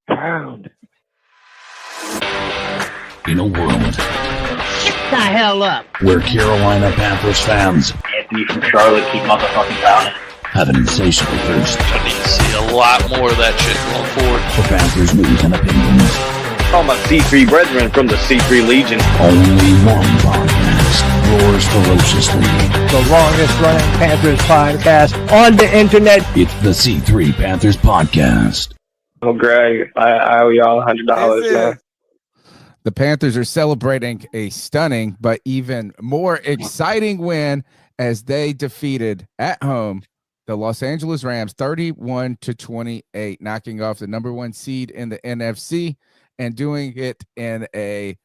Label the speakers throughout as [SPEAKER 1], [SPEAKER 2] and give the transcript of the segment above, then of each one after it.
[SPEAKER 1] Pound.
[SPEAKER 2] In a world
[SPEAKER 3] Get the hell up.
[SPEAKER 2] where Carolina Panthers fans
[SPEAKER 1] Anthony from Charlotte, keep motherfucking pounding.
[SPEAKER 2] have an insatiable thirst
[SPEAKER 4] I need to see a lot more of that shit going forward.
[SPEAKER 2] for Panthers news and opinions.
[SPEAKER 5] All my C3 brethren from the C3 Legion.
[SPEAKER 2] Only one podcast roars ferociously.
[SPEAKER 3] The longest running Panthers podcast on the internet.
[SPEAKER 2] It's the C3 Panthers podcast.
[SPEAKER 5] Oh, Greg, I owe y'all $100, man.
[SPEAKER 6] The Panthers are celebrating a stunning but even more exciting win as they defeated at home the Los Angeles Rams 31-28, knocking off the number one seed in the NFC and doing it in a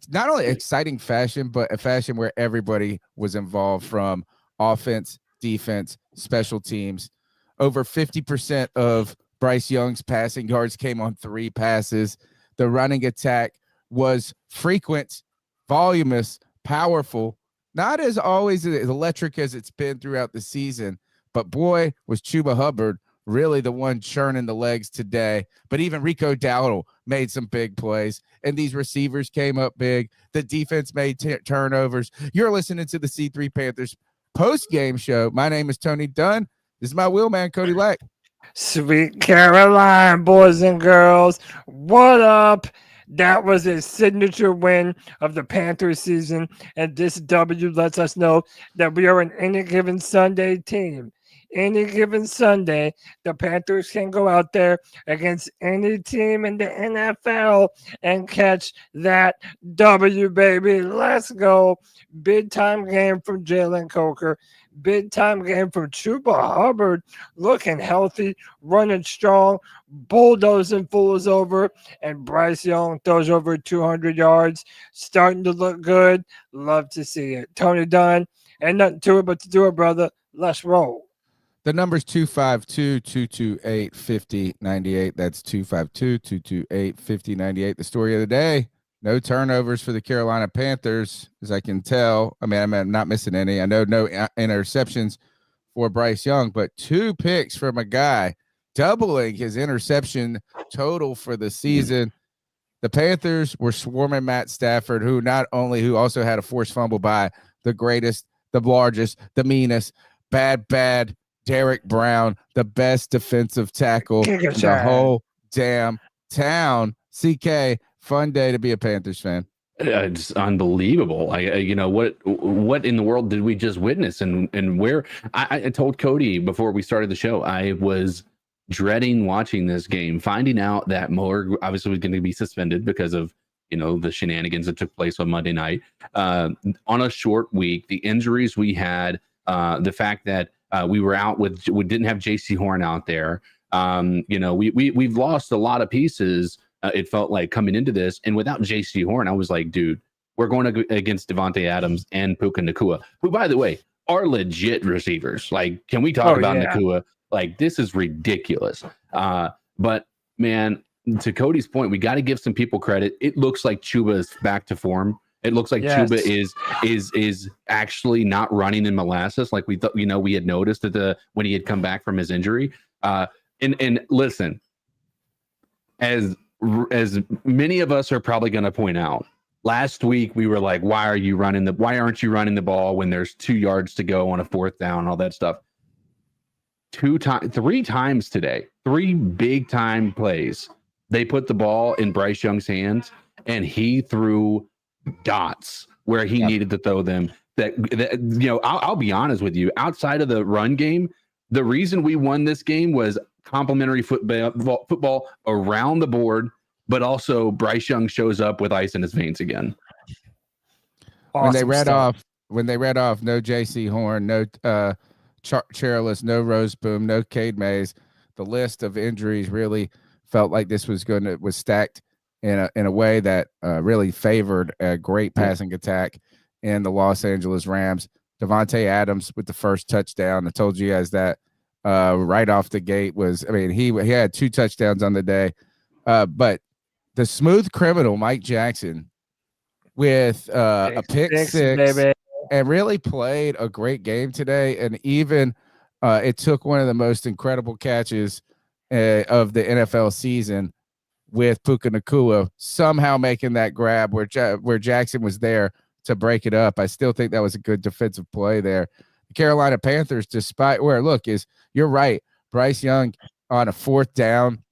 [SPEAKER 6] not only exciting fashion, but a fashion where everybody was involved, from offense, defense, special teams. Over 50% of Bryce Young's passing yards came on 3 passes. The running attack was frequent, voluminous, powerful, not as always as electric as it's been throughout the season, but boy, was Chuba Hubbard really the one churning the legs today. But even Rico Dowdle made some big plays, and these receivers came up big. The defense made turnovers. You're listening to the C3 Panthers post-game show. My name is Tony Dunn. This is my wheelman, Cody Lack.
[SPEAKER 3] Sweet Caroline, boys and girls. What up? That was a signature win of the Panthers season, and this W lets us know that we are an any given Sunday team. Any given Sunday, the Panthers can go out there against any team in the NFL and catch that W, baby. Let's go. Big time game from Jalen Coker. Big time game from Chuba Hubbard, looking healthy, running strong, bulldozing fools over, and Bryce Young throws over 200 yards, starting to look good. Love to see it. Tony Dunn, ain't nothing to it but to do it, brother. Let's roll.
[SPEAKER 6] The number's 252-228-5098. That's 252-228-5098. The story of the day: no turnovers for the Carolina Panthers, as I can tell. I'm not missing any. I know no interceptions for Bryce Young, but 2 picks from a guy, doubling his interception total for the season. The Panthers were swarming Matt Stafford, who also had a forced fumble by the greatest, the largest, the meanest, bad Derek Brown, the best defensive tackle in the whole damn town. CK, fun day to be a Panthers fan.
[SPEAKER 7] It's unbelievable. What in the world did we just witness? And where I told Cody before we started the show, I was dreading watching this game, finding out that Moore obviously was going to be suspended because of the shenanigans that took place on Monday night. On a short week, the injuries we had, the fact that we didn't have JC Horn out there. We've lost a lot of pieces. It felt like coming into this, and without JC Horn, I was like, dude, we're going against Devontae Adams and Puka Nacua, who, by the way, are legit receivers. Like, can we talk about Nacua? Like, this is ridiculous. But man, to Cody's point, we got to give some people credit. It looks like Chuba is back to form. It looks like Chuba is actually not running in molasses like we thought. We had noticed when he had come back from his injury. And listen, as many of us are probably going to point out, last week we were like, why aren't you running the ball when there's 2 yards to go on a 4th down, all that stuff. 3 times today, 3 big time plays. They put the ball in Bryce Young's hands, and he threw dots where he needed to throw them. I'll be honest with you. Outside of the run game, the reason we won this game was complementary football around the board, but also Bryce Young shows up with ice in his veins again.
[SPEAKER 6] Awesome. When they read off, no JC Horn, no Charles, no Roseboom, no Cade Mays, the list of injuries really felt like this was stacked in a way that really favored a great passing attack in the Los Angeles Rams. Devontae Adams with the first touchdown. I told you guys that right off the gate he had 2 touchdowns on the day. But the smooth criminal Mike Jackson with a pick six, baby, and really played a great game today. And even it took one of the most incredible catches of the NFL season, with Puka Nacua somehow making that grab where Jackson was there to break it up. I still think that was a good defensive play there. The Carolina Panthers, despite where you're right. Bryce Young on a fourth down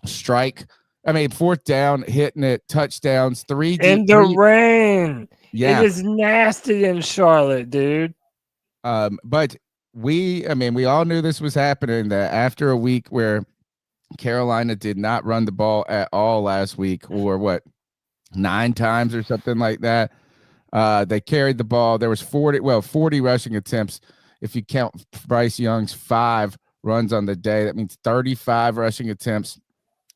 [SPEAKER 6] strike. I mean, fourth down, hitting it, touchdowns,
[SPEAKER 3] in the rain.
[SPEAKER 6] Yeah.
[SPEAKER 3] It is nasty in Charlotte, dude.
[SPEAKER 6] But we all knew this was happening, that after a week where Carolina did not run the ball at all last week, or 9 times or something like that. They carried the ball. There was 40 rushing attempts. If you count Bryce Young's 5 runs on the day, that means 35 rushing attempts,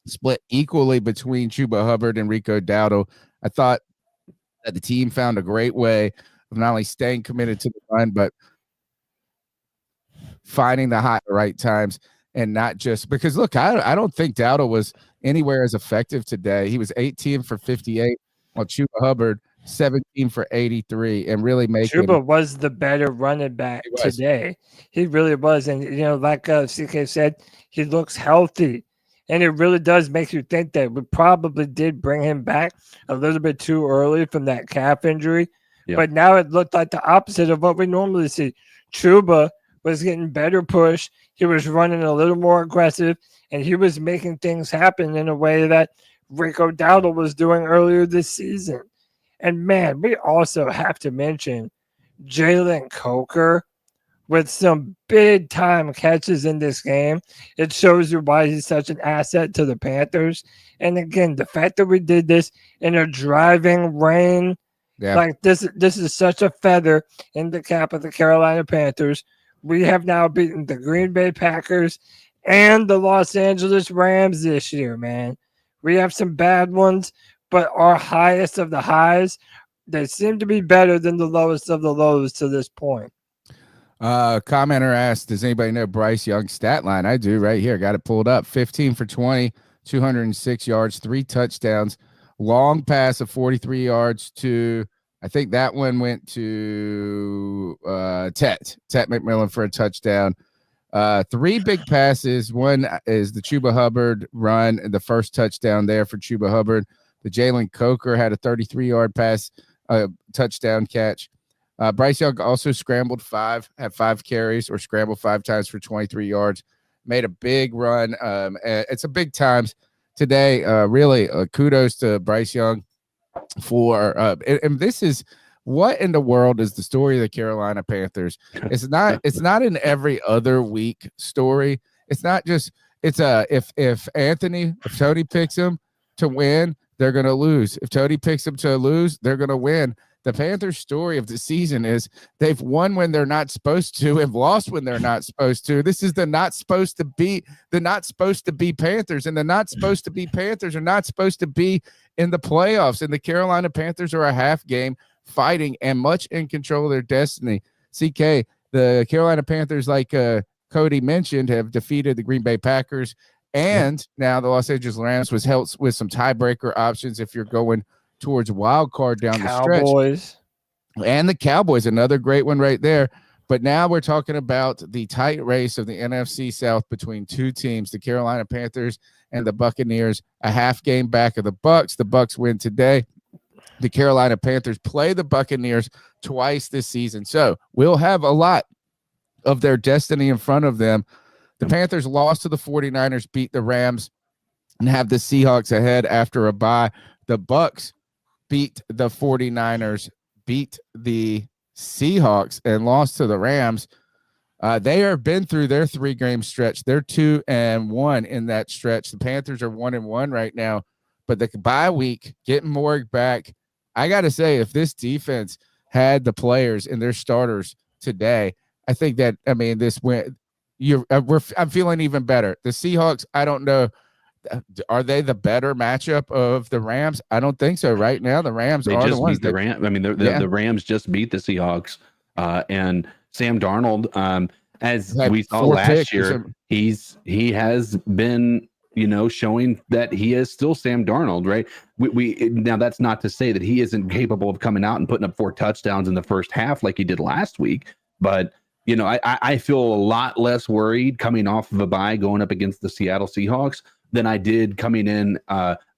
[SPEAKER 6] split equally between Chuba Hubbard and Rico Dowdle. I thought that the team found a great way of not only staying committed to the run, but finding the right times. And not just because, look, I don't think Dowdle was anywhere as effective today. He was 18 for 58, while Chuba Hubbard 17 for 83, and really making.
[SPEAKER 3] Chuba was the better running back today. He really was. And, like CK said, he looks healthy. And it really does make you think that we probably did bring him back a little bit too early from that calf injury. Yep. But now it looked like the opposite of what we normally see. Chuba was getting better push. He was running a little more aggressive, and he was making things happen in a way that Rico Dowdle was doing earlier this season. And, man, we also have to mention Jalen Coker with some big-time catches in this game. It shows you why he's such an asset to the Panthers. And, again, the fact that we did this in a driving rain, like this is such a feather in the cap of the Carolina Panthers. We have now beaten the Green Bay Packers and the Los Angeles Rams this year, man. We have some bad ones, but our highest of the highs, they seem to be better than the lowest of the lows to this point.
[SPEAKER 6] Commenter asked, does anybody know Bryce Young's stat line? I do right here. Got it pulled up. 15 for 20, 206 yards, 3 touchdowns, long pass of 43 yards to, I think that one went to Tet McMillan for a touchdown. 3 big passes. One is the Chuba Hubbard run, the first touchdown there for Chuba Hubbard. The Jalen Coker had a 33-yard pass, touchdown catch. Bryce Young also scrambled 5, had 5 carries, or scrambled 5 times for 23 yards. Made a big run. It's a big times today. Really, kudos to Bryce Young for and this is what in the world is the story of the Carolina Panthers. It's not an every other week story. It's not just if Tony picks him to win, they're gonna lose. If Tony picks him to lose, they're gonna win. The Panthers' story of the season is they've won when they're not supposed to and lost when they're not supposed to. This is the not supposed to be Panthers, and the not supposed to be Panthers are not supposed to be in the playoffs. And the Carolina Panthers are a half game fighting and much in control of their destiny. CK, the Carolina Panthers, like Cody mentioned, have defeated the Green Bay Packers, and now the Los Angeles Rams was helped with some tiebreaker options if you're going towards a wild card down the stretch. And the Cowboys, another great one right there. But now we're talking about the tight race of the NFC South between 2 teams, the Carolina Panthers and the Buccaneers, a half game back of the Bucs. The Bucs win today. The Carolina Panthers play the Buccaneers twice this season. So we'll have a lot of their destiny in front of them. The Panthers lost to the 49ers, beat the Rams, and have the Seahawks ahead after a bye. The Bucs beat the 49ers, beat the Seahawks, and lost to the Rams. They have been through their 3-game stretch. They're 2-1 in that stretch. The Panthers are 1-1 right now, but the bye week, getting Morg back. I got to say, if this defense had the players and their starters today, I think that, this win. I'm feeling even better. The Seahawks, I don't know. Are they the better matchup of the Rams? I don't think so. Right now, the Rams are the ones.
[SPEAKER 7] The Rams. The Rams just beat the Seahawks, and Sam Darnold, as we saw last year, he has been showing that he is still Sam Darnold, right? We now that's not to say that he isn't capable of coming out and putting up 4 touchdowns in the first half like he did last week, but I feel a lot less worried coming off of a bye going up against the Seattle Seahawks than I did coming in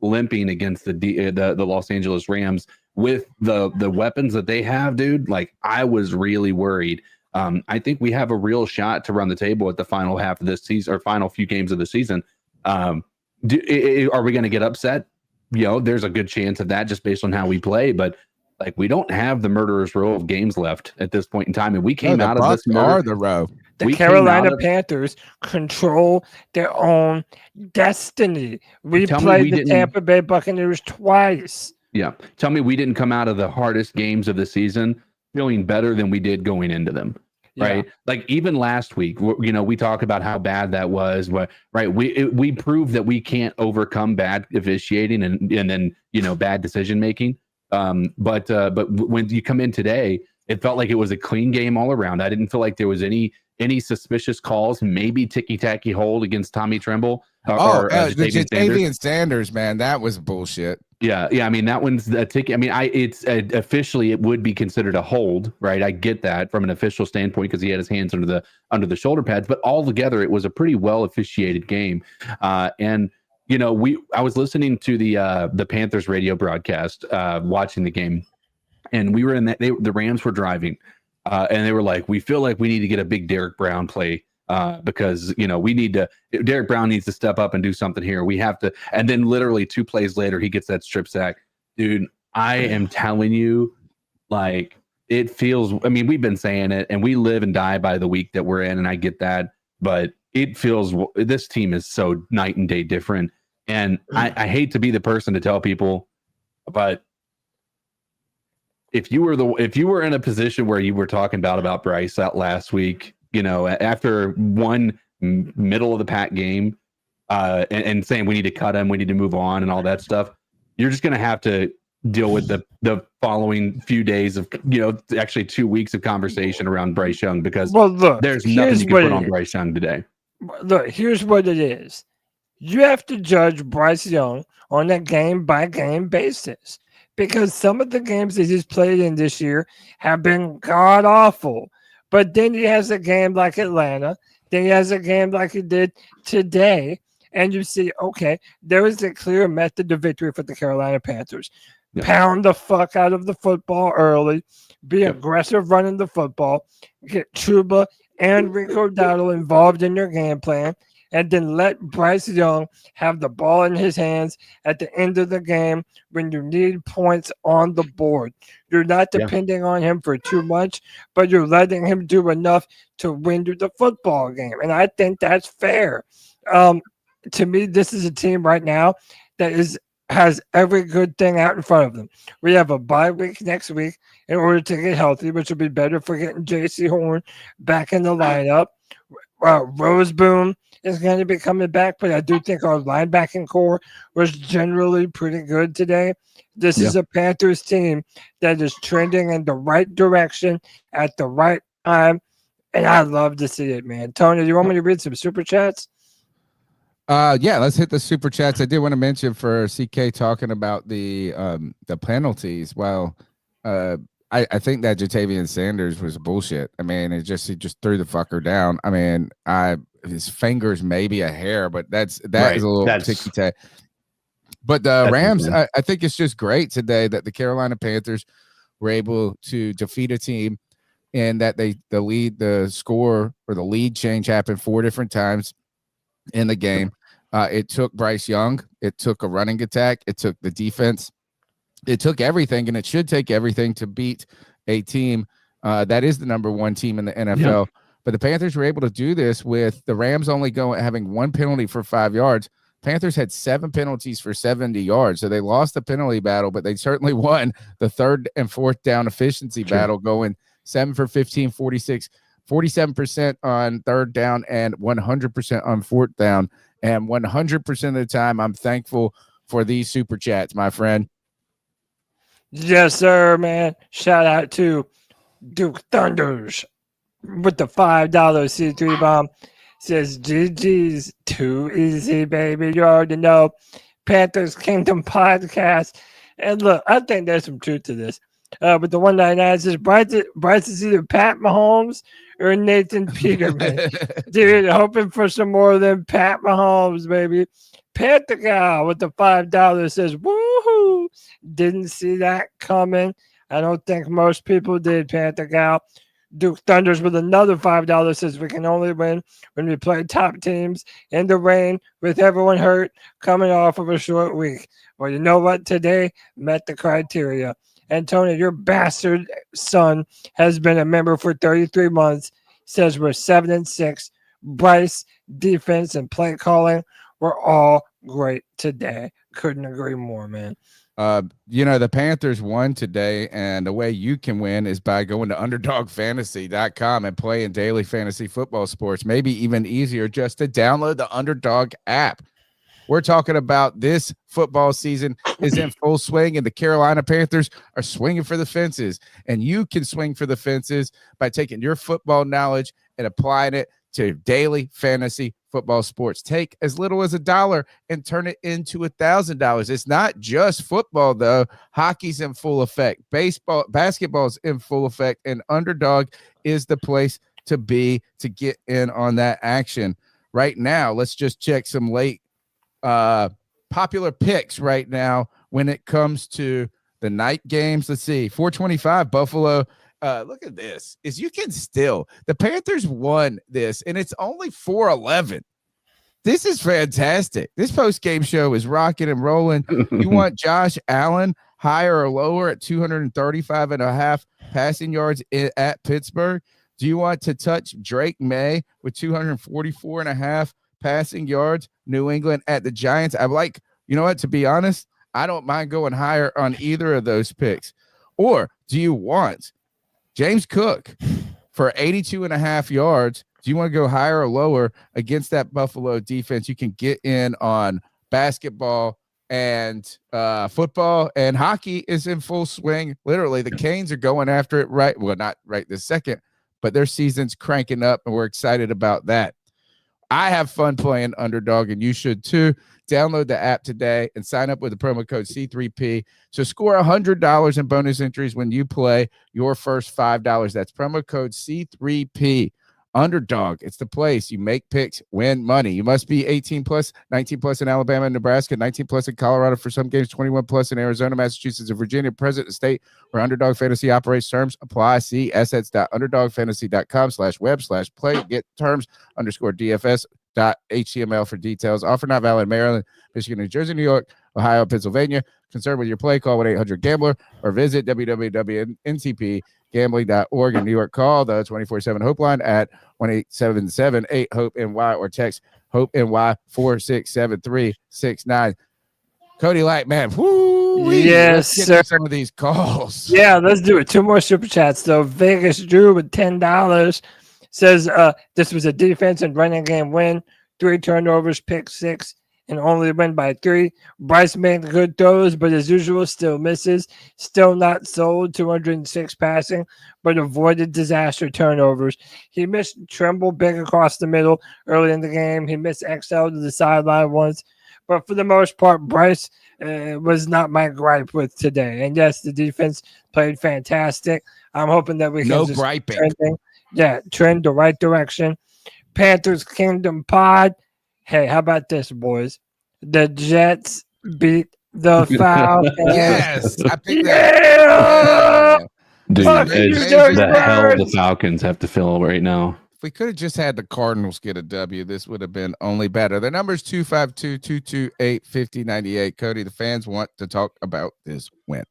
[SPEAKER 7] limping against the Los Angeles Rams with the weapons that they have, dude. Like, I was really worried. I think we have a real shot to run the table at the final half of this season, or final few games of the season. Are we going to get upset? There's a good chance of that just based on how we play, but like, we don't have the murderer's row of games left at this point in time, and we came out of this
[SPEAKER 6] the row.
[SPEAKER 3] The Carolina Panthers control their own destiny. We played the Tampa Bay Buccaneers twice.
[SPEAKER 7] Yeah. Tell me we didn't come out of the hardest games of the season feeling better than we did going into them. Right. Yeah. Like, even last week, we talk about how bad that was, but right. We proved that we can't overcome bad officiating and then, bad decision making. But when you come in today, it felt like it was a clean game all around. I didn't feel like there was any suspicious calls, maybe ticky-tacky hold against Tommy Tremble.
[SPEAKER 6] The Jatavian Sanders, man, that was bullshit.
[SPEAKER 7] Yeah. I mean, that one's a ticket. I mean, officially it would be considered a hold, right? I get that from an official standpoint because he had his hands under the shoulder pads, but altogether it was a pretty well officiated game. And I was listening to the Panthers radio broadcast, watching the game, and we were in that. The Rams were driving, and they were like, "We feel like we need to get a big Derek Brown play because we need to. Derek Brown needs to step up and do something here. We have to." And then, literally 2 plays later, he gets that strip sack. Dude, I am telling you, like, it feels. I mean, we've been saying it, and we live and die by the week that we're in, and I get that, but it feels this team is so night and day different. And I hate to be the person to tell people, but if you were in a position where you were talking about Bryce out last week, after one middle of the pack game, and saying we need to cut him, we need to move on, and all that stuff, you're just going to have to deal with the following few days of actually 2 weeks of conversation around Bryce Young, because there's nothing you can put on Bryce Young today.
[SPEAKER 3] Look, here's what it is. You have to judge Bryce Young on a game-by-game basis, because some of the games that he's played in this year have been god-awful. But then he has a game like Atlanta. Then he has a game like he did today. And you see, okay, there is a clear method to victory for the Carolina Panthers. Yeah. Pound the fuck out of the football early. Be aggressive running the football. Get Chuba and Rico Dowdle involved in your game plan. And then let Bryce Young have the ball in his hands at the end of the game when you need points on the board. You're not depending on him for too much, but you're letting him do enough to win you the football game. And I think that's fair. To me, this is a team right now that has every good thing out in front of them. We have a bye week next week in order to get healthy, which will be better for getting J.C. Horn back in the lineup. Roseboom is going to be coming back, but I do think our linebacking core was generally pretty good today. This is a Panthers team that is trending in the right direction at the right time, and I love to see it, man. Tony, do you want me to read some super chats?
[SPEAKER 6] Let's hit the super chats. I did want to mention for CK talking about the penalties. Well, I think that Jatavian Sanders was bullshit. I mean, he just threw the fucker down. I mean, his fingers maybe a hair, but that is a little ticky tack. But the Rams, I think it's just great today that the Carolina Panthers were able to defeat a team, and that the lead change happened 4 different times in the game. It took Bryce Young, it took a running attack, it took the defense. It took everything, and it should take everything to beat a team that is the number 1 team in the NFL. Yeah. But the Panthers were able to do this with the Rams only having 1 penalty for 5 yards. Panthers had 7 penalties for 70 yards. So they lost the penalty battle, but they certainly won the 3rd and 4th down efficiency battle, going 7 for 15, 46, 47% on 3rd down and 100% on 4th down. And 100% of the time, I'm thankful for these super chats, my friend.
[SPEAKER 3] Yes, sir, man. Shout out to Duke Thunders with the $5 C3 bomb. Says GG's too easy, baby. You already know. Panthers Kingdom podcast. And look, I think there's some truth to this. But the one that I says Bryce is either Pat Mahomes or Nathan Peterman. Dude, hoping for some more than Pat Mahomes, baby. Panther Guy with the $5 says, woohoo! Didn't see that coming. I don't think most people did, Panther Guy. Duke Thunders with another $5 says we can only win when we play top teams in the rain with everyone hurt coming off of a short week. Well, you know what? Today met the criteria. And Tony, your bastard son has been a member for 33 months. Says we're 7-6. Bryce, defense, and play calling were all great today. Couldn't agree more, man.
[SPEAKER 6] The Panthers won today, and the way you can win is by going to underdogfantasy.com and playing daily fantasy football sports. Maybe even easier just to download the Underdog app. We're talking about this football season is in full swing, and the Carolina Panthers are swinging for the fences. And you can swing for the fences by taking your football knowledge and applying it to daily fantasy football sports. Take as little as $1 and turn it into $1,000. It's not just football, though. Hockey's in full effect. Basketball's in full effect, and Underdog is the place to be to get in on that action. Right now, let's just check some late popular picks right now when it comes to the night games. Let's see, 425 Buffalo. Look at this. The Panthers won this, and it's only 4-11. This is fantastic. This post-game show is rocking and rolling. You want Josh Allen higher or lower at 235.5 passing yards at Pittsburgh? Do you want to touch Drake May with 244.5 passing yards, New England at the Giants? To be honest, I don't mind going higher on either of those picks. Or do you want James Cook for 82.5 yards? Do you want to go higher or lower against that Buffalo defense? You can get in on basketball and football, and hockey is in full swing. Literally, the Canes are going after it not right this second, but their season's cranking up, and we're excited about that. I have fun playing Underdog, and you should too. Download the app today and sign up with the promo code C3P to score $100 in bonus entries when you play your first $5. That's promo code C3P. Underdog, it's the place. You make picks, win money. You must be 18 plus, 19 plus in Alabama and Nebraska, 19 plus in Colorado for some games, 21 plus in Arizona, Massachusetts, and Virginia. Present the state where Underdog Fantasy operates. Terms apply. See assets.underdogfantasy.com/web/play. Get terms _DFS.html for details. Offer not valid in Maryland, Michigan, New Jersey, New York, Ohio, Pennsylvania. Concerned with your play, call 1-800-GAMBLER or visit www.ncpgambling.org in New York. Call the 24/7 Hope line at 1-877-8-HOPE-NY or text HOPE-NY 467369. Cody Light, man. Woo!
[SPEAKER 3] Yes,
[SPEAKER 6] let's get
[SPEAKER 3] sir.
[SPEAKER 6] to some of these calls.
[SPEAKER 3] Yeah, let's do it. 2 more super chats, though. Vegas Drew with $10 says this was a defense and running game win. 3 turnovers, pick 6, and only win by 3. Bryce made good throws, but as usual, still misses. Still not sold, 206 passing, but avoided disaster turnovers. He missed Tremble big across the middle early in the game. He missed XL to the sideline once. But for the most part, Bryce was not my gripe with today. And yes, the defense played fantastic. I'm hoping that we can trend the right direction. Panthers Kingdom Pod. Hey, how about this, boys? The Jets beat the Falcons.
[SPEAKER 6] Yes, I picked that.
[SPEAKER 3] Yeah!
[SPEAKER 7] Dude,
[SPEAKER 3] it's
[SPEAKER 7] the hell the Falcons have to fill right now.
[SPEAKER 6] If we could have just had the Cardinals get a W, this would have been only better. Their number is 252-228-5098. Cody, the fans want to talk about this win.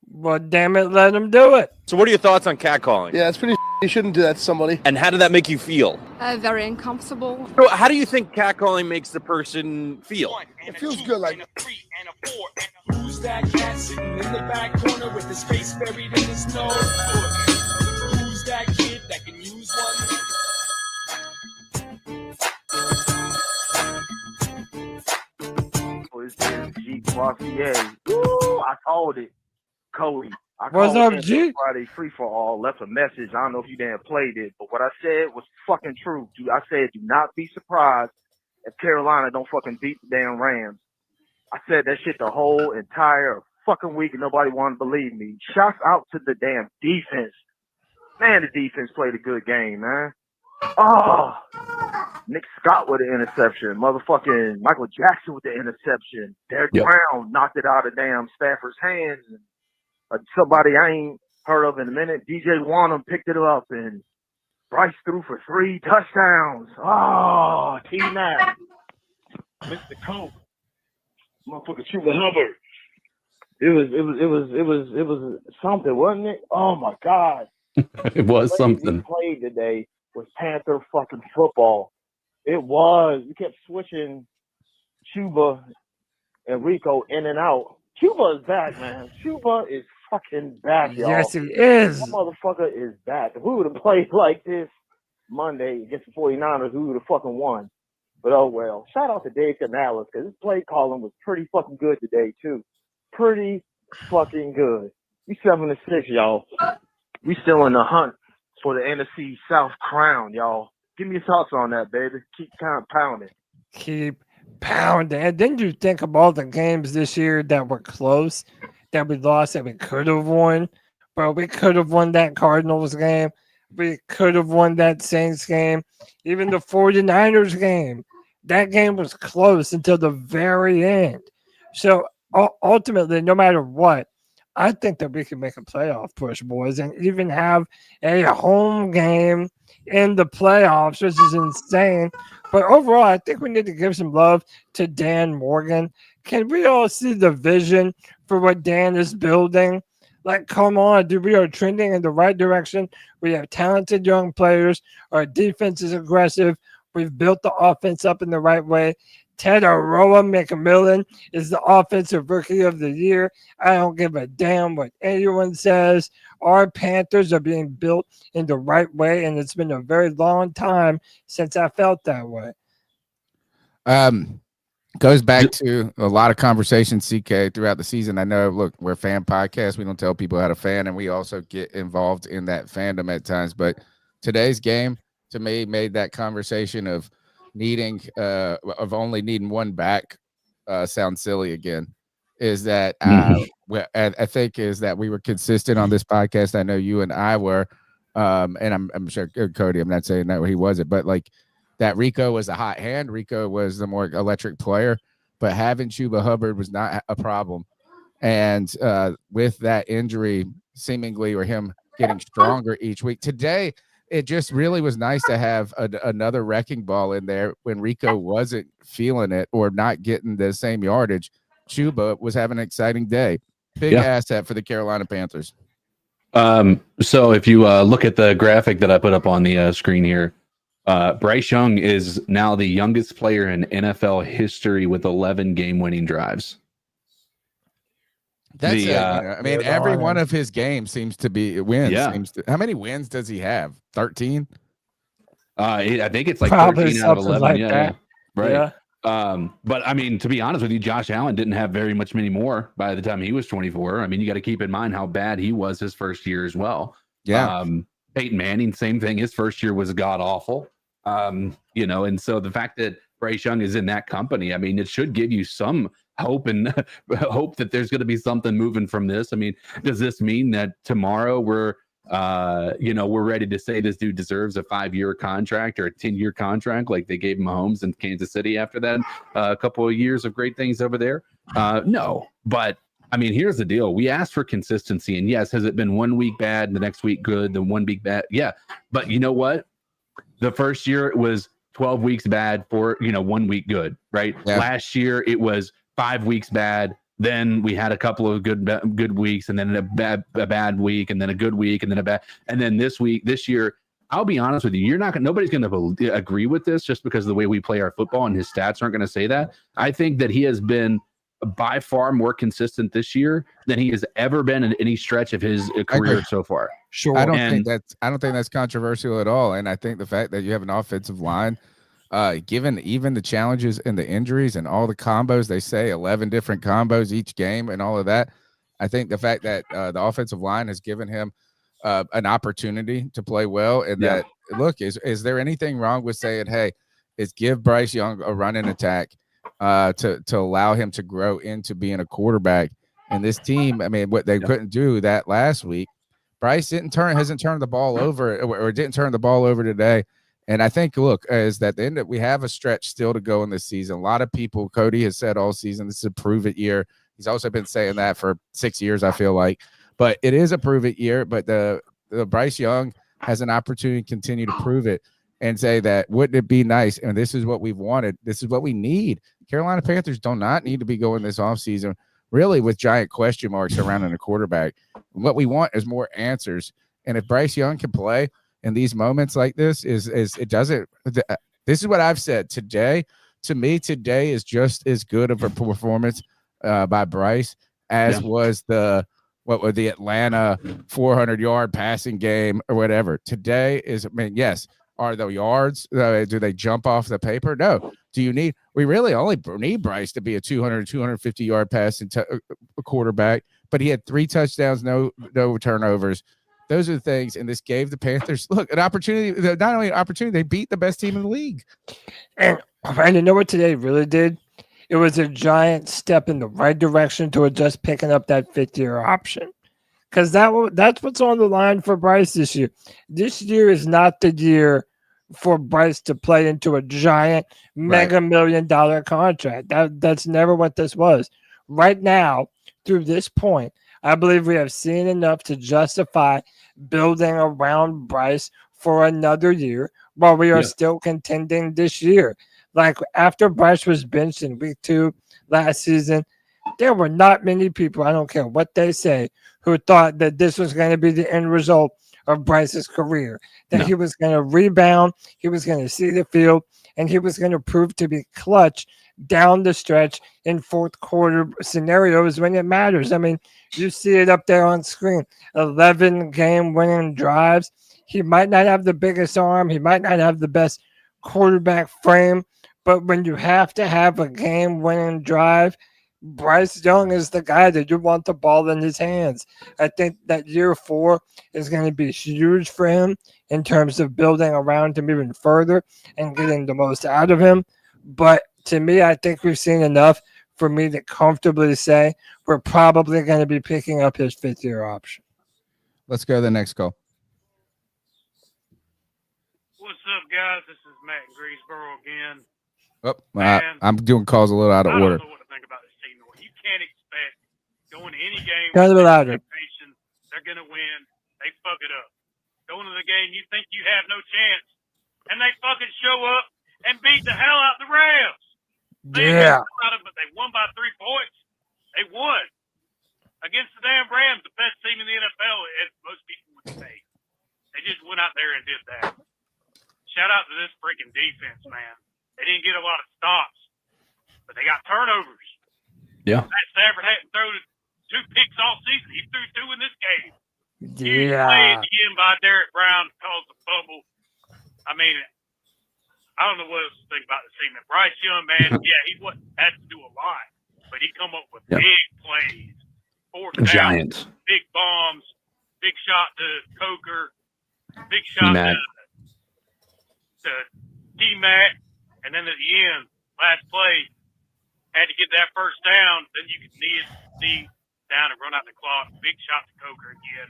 [SPEAKER 3] Well, damn it, let them do it.
[SPEAKER 8] So what are your thoughts on catcalling?
[SPEAKER 9] Yeah, it's pretty you shouldn't do that to somebody.
[SPEAKER 8] And how did that make you feel?
[SPEAKER 10] Very uncomfortable.
[SPEAKER 8] So how do you think catcalling makes the person feel?
[SPEAKER 9] It feels good, like
[SPEAKER 11] who's that cat sitting in the back corner with his face buried in his nose? Who's that kid that can use
[SPEAKER 1] one? It's G Glossier. Woo! I told it. Cody. I
[SPEAKER 3] What's
[SPEAKER 1] called
[SPEAKER 3] up, G?
[SPEAKER 1] Friday free for all, left a message. I don't know if you didn't played it, but what I said was fucking true. Dude, I said do not be surprised if Carolina don't fucking beat the damn Rams. I said that shit the whole entire fucking week and nobody wanted to believe me. Shouts out to the damn defense. Man, the defense played a good game, man. Oh, Nick Scott with an interception. Motherfucking Michael Jackson with the interception. Derek Brown knocked it out of damn Stafford's hands. And, somebody I ain't heard of in a minute. DJ Wanham picked it up, and Bryce threw for 3 touchdowns. Oh, T-Mac. Mr. Coke. Motherfucker Chuba Hubbard. It was something, wasn't it? Oh my God.
[SPEAKER 7] It was something.
[SPEAKER 1] We played today was Panther fucking football. It was. We kept switching Chuba and Rico in and out. Chuba is back, man. Chuba is fucking back, y'all.
[SPEAKER 3] Yes, he is.
[SPEAKER 1] That motherfucker is back. If we would have played like this Monday against the 49ers, we would have fucking won. But oh well. Shout out to Dave Canales, because his play calling was pretty fucking good today, too. Pretty fucking good. We 7-6, y'all. We still in the hunt for the NFC South crown, y'all. Give me your thoughts on that, baby. Keep kind of pounding.
[SPEAKER 3] Keep pounding. And then you think of all the games this year that were close, that we lost, that we could have won. Bro, we could have won that Cardinals game. We could have won that Saints game. Even the 49ers game. That game was close until the very end. So ultimately, no matter what, I think that we can make a playoff push, boys, and even have a home game in the playoffs, which is insane. But overall, I think we need to give some love to Dan Morgan. Can we all see the vision for what Dan is building? Like, come on, dude, we are trending in the right direction. We have talented young players. Our defense is aggressive. We've built the offense up in the right way. Ted Aroa McMillan is the offensive rookie of the year. I don't give a damn what anyone says. Our Panthers are being built in the right way, and it's been a very long time since I felt that way.
[SPEAKER 6] Goes back to a lot of conversations, CK, throughout the season. I know, look, we're a fan podcast. We don't tell people how to fan, and we also get involved in that fandom at times. But today's game, to me, made that conversation of only needing one back sound silly again. Is that I think is that we were consistent on this podcast. I know you and I were, and I'm sure Cody, I'm not saying that he wasn't, but like that Rico was a hot hand. Rico was the more electric player, but having Chuba Hubbard was not a problem. And with that injury seemingly, or him getting stronger each week today, it just really was nice to have another wrecking ball in there when Rico wasn't feeling it or not getting the same yardage. Chuba was having an exciting day. Big asset for the Carolina Panthers.
[SPEAKER 7] So if you look at the graphic that I put up on the screen here, Bryce Young is now the youngest player in NFL history with 11 game-winning drives.
[SPEAKER 6] That's I mean, every one of his games seems to be wins.
[SPEAKER 7] Yeah.
[SPEAKER 6] How many wins does he have? 13?
[SPEAKER 7] I think it's like
[SPEAKER 3] Probably
[SPEAKER 7] 13 out of 11.
[SPEAKER 3] like that.
[SPEAKER 7] Right.
[SPEAKER 3] Yeah.
[SPEAKER 7] But I mean, to be honest with you, Josh Allen didn't have very many more by the time he was 24. I mean, you got to keep in mind how bad he was his first year as well.
[SPEAKER 6] Yeah.
[SPEAKER 7] Peyton Manning, same thing. His first year was god awful. And so the fact that Bryce Young is in that company, I mean, it should give you some hope and hope that there's going to be something moving from this. I mean, does this mean that tomorrow we're ready to say this dude deserves a 5-year contract or a 10-year contract like they gave Mahomes in Kansas City after that a couple of years of great things over there? No, but I mean, here's the deal. We asked for consistency, and yes, has it been 1 week bad and the next week good, then 1 week bad? Yeah, but you know what? The first year it was 12 weeks bad for 1 week good, right?
[SPEAKER 6] Yeah.
[SPEAKER 7] Last year it was 5 weeks bad. Then we had a couple of good weeks, and then a bad week, and then a good week, and then a bad, and then this year, I'll be honest with you, nobody's going to agree with this just because of the way we play our football, and his stats aren't going to say that. I think that he has been by far more consistent this year than he has ever been in any stretch of his career so far.
[SPEAKER 3] Sure.
[SPEAKER 6] I don't think that's controversial at all. And I think the fact that you have an offensive line, given even the challenges and the injuries and all the combos, they say 11 different combos each game and all of that. I think the fact that the offensive line has given him an opportunity to play well, and that, look, is there anything wrong with saying, hey, it's give Bryce Young a run and attack to allow him to grow into being a quarterback And this team, I mean, what they couldn't do that last week. Bryce hasn't turned the ball over or didn't turn the ball over today. And I think, look, is that the end we have a stretch still to go in this season. A lot of people, Cody has said all season, this is a prove it year. He's also been saying that for 6 years, I feel like. But it is a prove it year. But the Bryce Young has an opportunity to continue to prove it and say that wouldn't it be nice? And this is what we've wanted. This is what we need. Carolina Panthers do not need to be going this offseason really with giant question marks surrounding a quarterback. What we want is more answers. And if Bryce Young can play in these moments like this, this is what I've said today. To me, today is just as good of a performance by Bryce as was the Atlanta 400-yard passing game or whatever. Today is, I mean, yes, are the yards, do they jump off the paper? No. We really only need Bryce to be a 250-yard passing quarterback, but he had 3 touchdowns, no turnovers. Those are the things, and this gave the Panthers, look, an opportunity, not only an opportunity, they beat the best team in the league.
[SPEAKER 3] And you know what today really did? It was a giant step in the right direction toward just picking up that 5th-year option. Because that's what's on the line for Bryce this year. This year is not the year for Bryce to play into a giant mega $1 million contract. That's never what this was. Right now, through this point, I believe we have seen enough to justify building around Bryce for another year while we are still contending this year. Like after Bryce was benched in week 2 last season, there were not many people, I don't care what they say, who thought that this was going to be the end result of Bryce's career, that he was going to rebound, he was going to see the field, and he was going to prove to be clutch down the stretch in fourth quarter scenarios when it matters. I mean, you see it up there on screen, 11 game winning drives. He might not have the biggest arm. He might not have the best quarterback frame, but when you have to have a game winning drive, Bryce Young is the guy that you want the ball in his hands. I think that year 4 is going to be huge for him in terms of building around him even further and getting the most out of him. But to me, I think we've seen enough for me to comfortably say we're probably going to be picking up his 5th-year option.
[SPEAKER 6] Let's go to the next call.
[SPEAKER 11] What's up, guys? This is Matt in Greensboro again.
[SPEAKER 6] Oh, I'm doing calls a little out of order.
[SPEAKER 11] I don't know what to think about this team. You can't expect going to any game
[SPEAKER 3] Kind of louder.
[SPEAKER 11] they're going to win. They fuck it up. Going to the game, you think you have no chance, and they fucking show up and beat the hell out of the Rams. But they won by 3 points. They won against the damn Rams, the best team in the NFL, as most people would say. They just went out there and did that. Shout out to this freaking defense, man. They didn't get a lot of stops, but they got turnovers.
[SPEAKER 7] Yeah.
[SPEAKER 11] Matt Stafford hadn't thrown 2 picks all season. He threw 2 in this game.
[SPEAKER 3] Yeah.
[SPEAKER 11] Play at the end by Derek Brown caused a fumble. I mean, I don't know what else to think about this team. And Bryce Young, man, he had to do a lot, but he come up with big plays, 4th down, big bombs, big shot to Coker, big shot to T-Mac. And then at the end, last play, had to get that first down. Then you could knee down and run out the clock. Big shot to Coker again.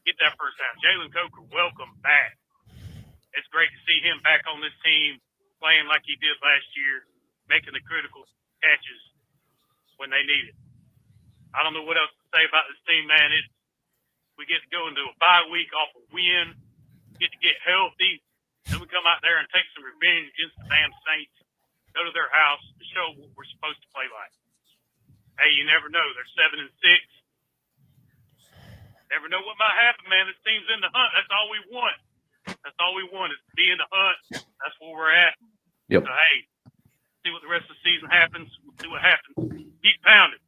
[SPEAKER 11] Get that first down. Jalen Coker, welcome back. It's great to see him back on this team, playing like he did last year, making the critical catches when they need it. I don't know what else to say about this team, man. We get to go into a bye week off a win, get to get healthy. Then we come out there and take some revenge against the damn Saints, go to their house to show what we're supposed to play like. Hey, you never know. They're 7-6. Never know what might happen, man. This team's in the hunt. That's all we want. That's all we want is to be in the hunt. That's where we're at.
[SPEAKER 7] Yep.
[SPEAKER 11] So, hey, see what the rest of the season happens. We'll see what happens. Keep pounding.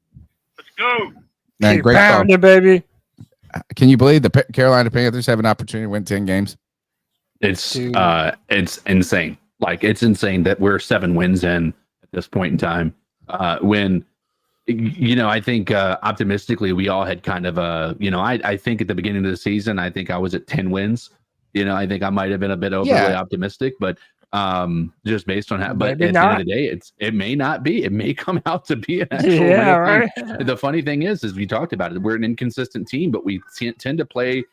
[SPEAKER 11] Let's go.
[SPEAKER 6] Man,
[SPEAKER 3] Keep
[SPEAKER 6] great
[SPEAKER 3] pounding, baby.
[SPEAKER 6] Can you believe the Carolina Panthers have an opportunity to win 10 games?
[SPEAKER 7] It's insane. Like, it's insane that we're 7 wins in at this point in time. When, I think optimistically we all had kind of I think at the beginning of the season, I think I was at 10 wins. I think I might have been a bit overly optimistic, but Just based on how. But
[SPEAKER 3] Maybe
[SPEAKER 7] at the end
[SPEAKER 3] not.
[SPEAKER 7] of the day, it may not be. It may come out to be an actual
[SPEAKER 3] Yeah,
[SPEAKER 7] real
[SPEAKER 3] right.
[SPEAKER 7] thing. The funny thing is we talked about it. We're an inconsistent team, but we tend to play,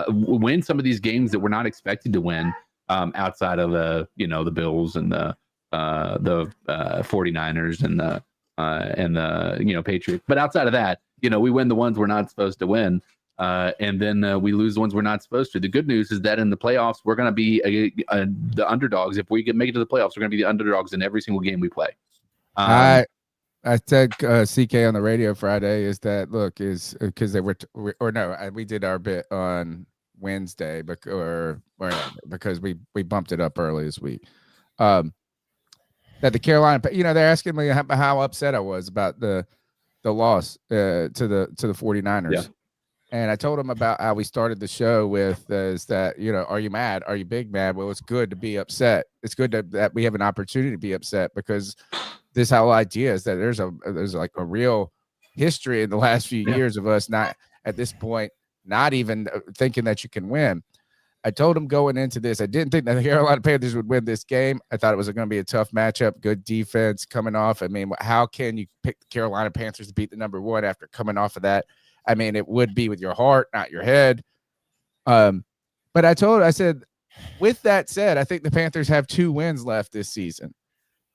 [SPEAKER 7] win some of these games that we're not expected to win. Outside of the Bills and the 49ers and the Patriots, but outside of that, we win the ones we're not supposed to win, and then we lose the ones we're not supposed to. The good news is that in the playoffs, we're going to be the underdogs. If we make it to the playoffs, we're going to be the underdogs in every single game we play.
[SPEAKER 6] I said CK on the radio Friday is that look is because they were we did our bit on Wednesday because we bumped it up early this week. That the Carolina, they're asking me how upset I was about the loss to the 49ers.
[SPEAKER 7] Yeah.
[SPEAKER 6] And I told them about how we started the show with is that, are you mad? Are you big mad? Well, it's good to be upset. It's good that we have an opportunity to be upset because this whole idea is that there's like a real history in the last few years of us not at this point, not even thinking that you can win. I told him going into this, I didn't think that the Carolina Panthers would win this game. I thought it was going to be a tough matchup, good defense coming off. I mean, how can you pick the Carolina Panthers to beat the number one after coming off of that? I mean, it would be with your heart, not your head. But I said, with that said, I think the Panthers have 2 wins left this season,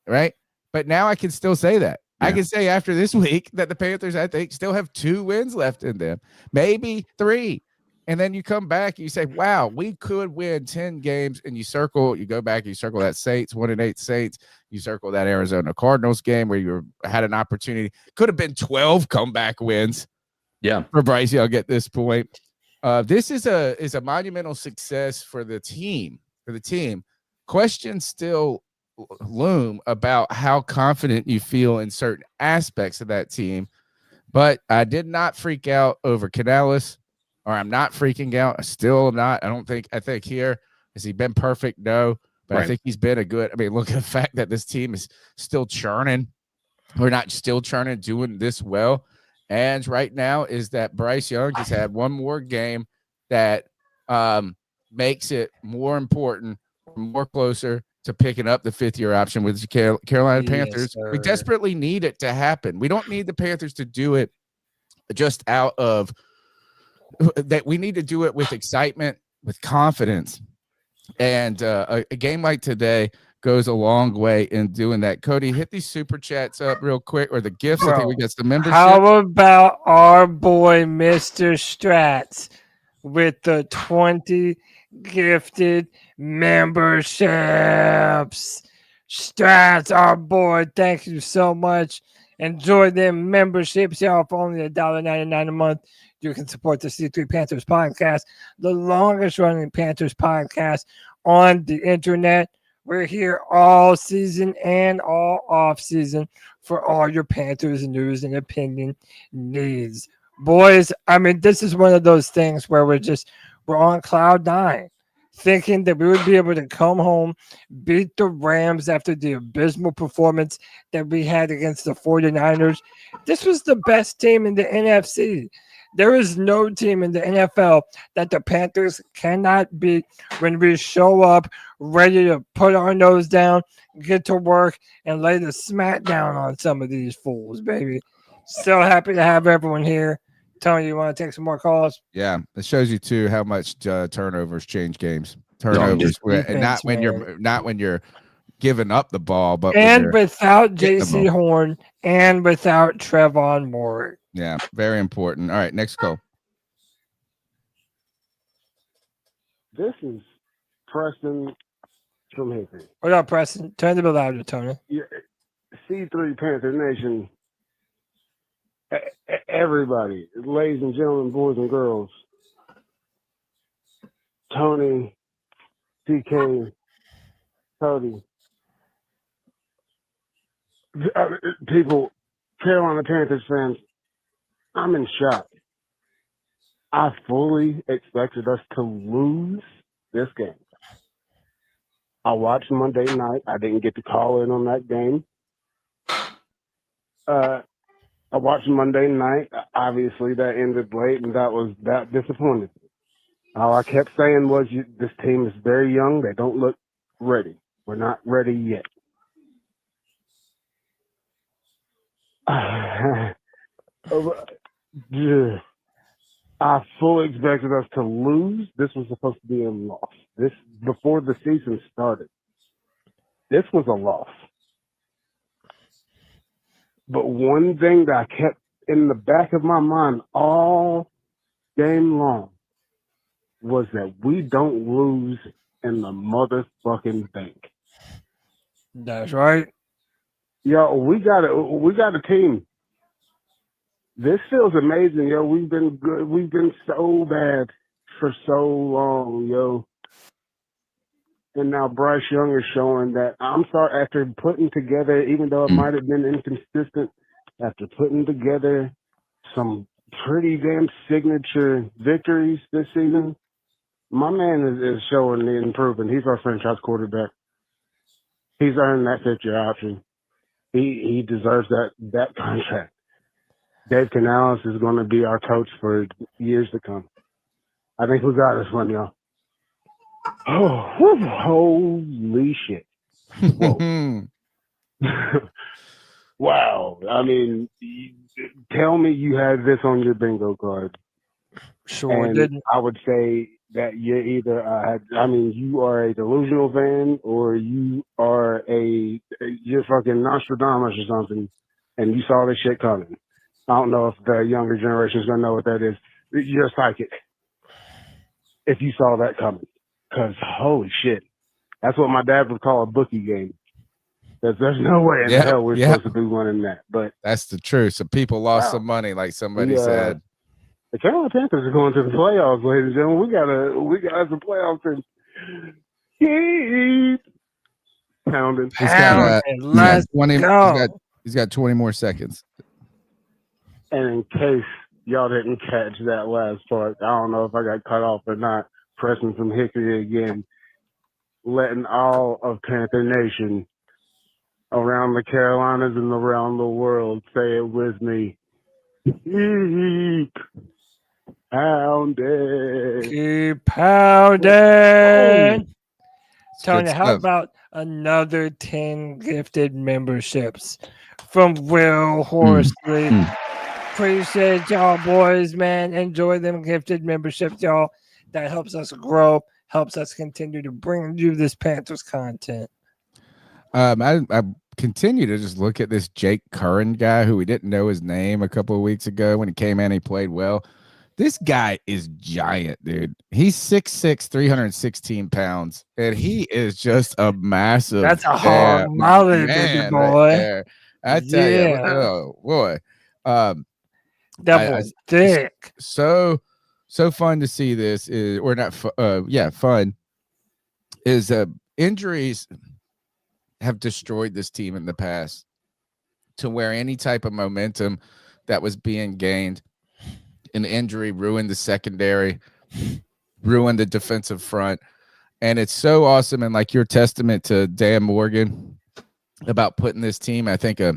[SPEAKER 6] right? But now I can still say that. Yeah. I can say after this week that the Panthers, I think, still have 2 wins left in them, maybe 3. And then you come back, you say, wow, we could win 10 games. And you go back, you circle that Saints, 1-8 Saints. You circle that Arizona Cardinals game where you had an opportunity. Could have been 12 comeback wins.
[SPEAKER 7] Yeah.
[SPEAKER 6] For Bryce Young at this point. This is a monumental success for the team. Questions still loom about how confident you feel in certain aspects of that team. But I did not freak out over Canales. Or I'm not freaking out. I still am not. I think here, has he been perfect? No. But right. I think he's been look at the fact that this team is still churning. We're not still churning, doing this well. And right now is that Bryce Young has had one more game that makes it more important, more closer to picking up the 5th-year option with the Carolina Panthers.
[SPEAKER 3] Sir.
[SPEAKER 6] We desperately need it to happen. We don't need the Panthers to do it just out of that. We need to do it with excitement, with confidence. And a game like today goes a long way in doing that. Cody, hit these super chats up real quick, or the gifts.
[SPEAKER 3] Bro,
[SPEAKER 6] I think we got some membership.
[SPEAKER 3] How about our boy Mr. Strats with the 20 gifted memberships? Strats, our boy, thank you so much. Enjoy them memberships, y'all. For only $1.99 a month, you can support the C3 Panthers podcast, the longest running Panthers podcast on the internet. We're here all season and all off season for all your Panthers news and opinion needs. Boys, this is one of those things where we're on cloud 9, thinking that we would be able to come home, beat the Rams after the abysmal performance that we had against the 49ers. This was the best team in the NFC. There is no team in the NFL that the Panthers cannot beat when we show up ready to put our nose down, get to work, and lay the smack down on some of these fools, baby. Still happy to have everyone here. Tony, you want to take some more calls?
[SPEAKER 6] Yeah, it shows you too how much turnovers change games. Turnovers, and not when you're giving up the ball, but
[SPEAKER 3] without J.C. Horn and without Trevon Moore.
[SPEAKER 6] Yeah, very important. All right, next call.
[SPEAKER 9] This is Preston from Hickory.
[SPEAKER 3] What up, Preston? Turn it louder, Tony.
[SPEAKER 9] Yeah, C3 Panther Nation. Everybody, ladies and gentlemen, boys and girls. Tony, CK, Cody. People, Carolina Panthers fans, I'm in shock. I fully expected us to lose this game. I watched Monday night. I didn't get to call in on that game. I watched Monday night. Obviously, that ended late, and that disappointed me. All I kept saying was, this team is very young. They don't look ready. We're not ready yet. I fully expected us to lose. This was supposed to be a loss. This before the season started. This was a loss. But one thing that I kept in the back of my mind all game long was that we don't lose in the motherfucking bank.
[SPEAKER 3] That's right.
[SPEAKER 9] Yo, we got a team. This feels amazing, yo. We've been good. We've been so bad for so long, yo. And now Bryce Young is showing that, I'm sorry, after putting together, even though it might have been inconsistent, after putting together some pretty damn signature victories this season, my man is showing the improvement. He's our franchise quarterback. He's earned that fifth-year option. He deserves that contract. Dave Canales is going to be our coach for years to come. I think we got this one, y'all. Oh, whew, holy shit. Whoa. Wow. I mean, tell me you had this on your bingo card.
[SPEAKER 3] Sure
[SPEAKER 9] and
[SPEAKER 3] didn't.
[SPEAKER 9] I would say that you're either, you are a delusional fan or you're fucking Nostradamus or something, and you saw this shit coming. I don't know if the younger generation is going to know what that is. You're psychic if you saw that coming. Because, holy shit, that's what my dad would call a bookie game. There's no way in hell we're supposed to be winning that. But
[SPEAKER 6] that's the truth. So people lost some money, like somebody said.
[SPEAKER 9] The Carolina Panthers are going to the playoffs, ladies and gentlemen. We got some playoffs and keep pounding.
[SPEAKER 6] He's got 20 more seconds.
[SPEAKER 9] And in case y'all didn't catch that last part, I don't know if I got cut off or not, pressing some hickory again, letting all of Panther Nation around the Carolinas and around the world say it with me. Keep pounding.
[SPEAKER 3] Keep pounding. Tony, how
[SPEAKER 6] stuff.
[SPEAKER 3] about another 10 gifted memberships from Will Horsley? Appreciate y'all, boys, man. Enjoy them gifted memberships, y'all. That helps us grow, helps us continue to bring you this Panthers content.
[SPEAKER 6] I continue to just look at this Jake Curran guy who we didn't know his name a couple of weeks ago. When he came in, he played well. This guy is giant, dude. He's 6'6", 316 pounds, and he is just a massive.
[SPEAKER 3] That's a hard molly, baby boy.
[SPEAKER 6] Right there. I tell you, oh boy,
[SPEAKER 3] that was thick.
[SPEAKER 6] So fun to see this. Fun is injuries have destroyed this team in the past, to where any type of momentum that was being gained, an injury ruined the secondary, ruined the defensive front. And it's so awesome. And like your testament to Dan Morgan about putting this team, I think a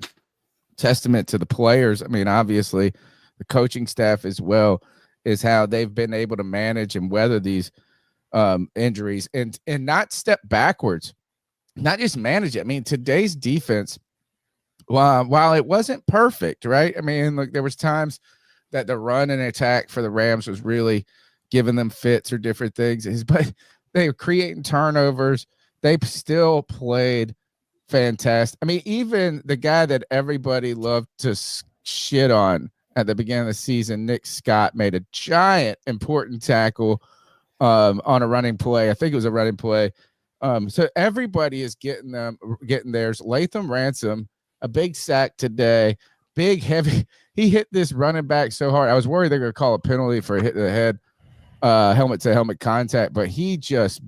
[SPEAKER 6] testament to the players. I mean, obviously the coaching staff as well, is how they've been able to manage and weather these injuries and not step backwards, not just manage it. I mean, today's defense, while it wasn't perfect, right? I mean, look, there was times that the run and attack for the Rams was really giving them fits or different things, but they were creating turnovers. They still played fantastic. I mean, even the guy that everybody loved to shit on at the beginning of the season, Nick Scott, made a giant important tackle on a running play. I think it was a running play. So everybody is getting theirs. Latham Ransom, a big sack today, big, heavy. He hit this running back so hard. I was worried they're going to call a penalty for a hit to the head, helmet to helmet contact, but he just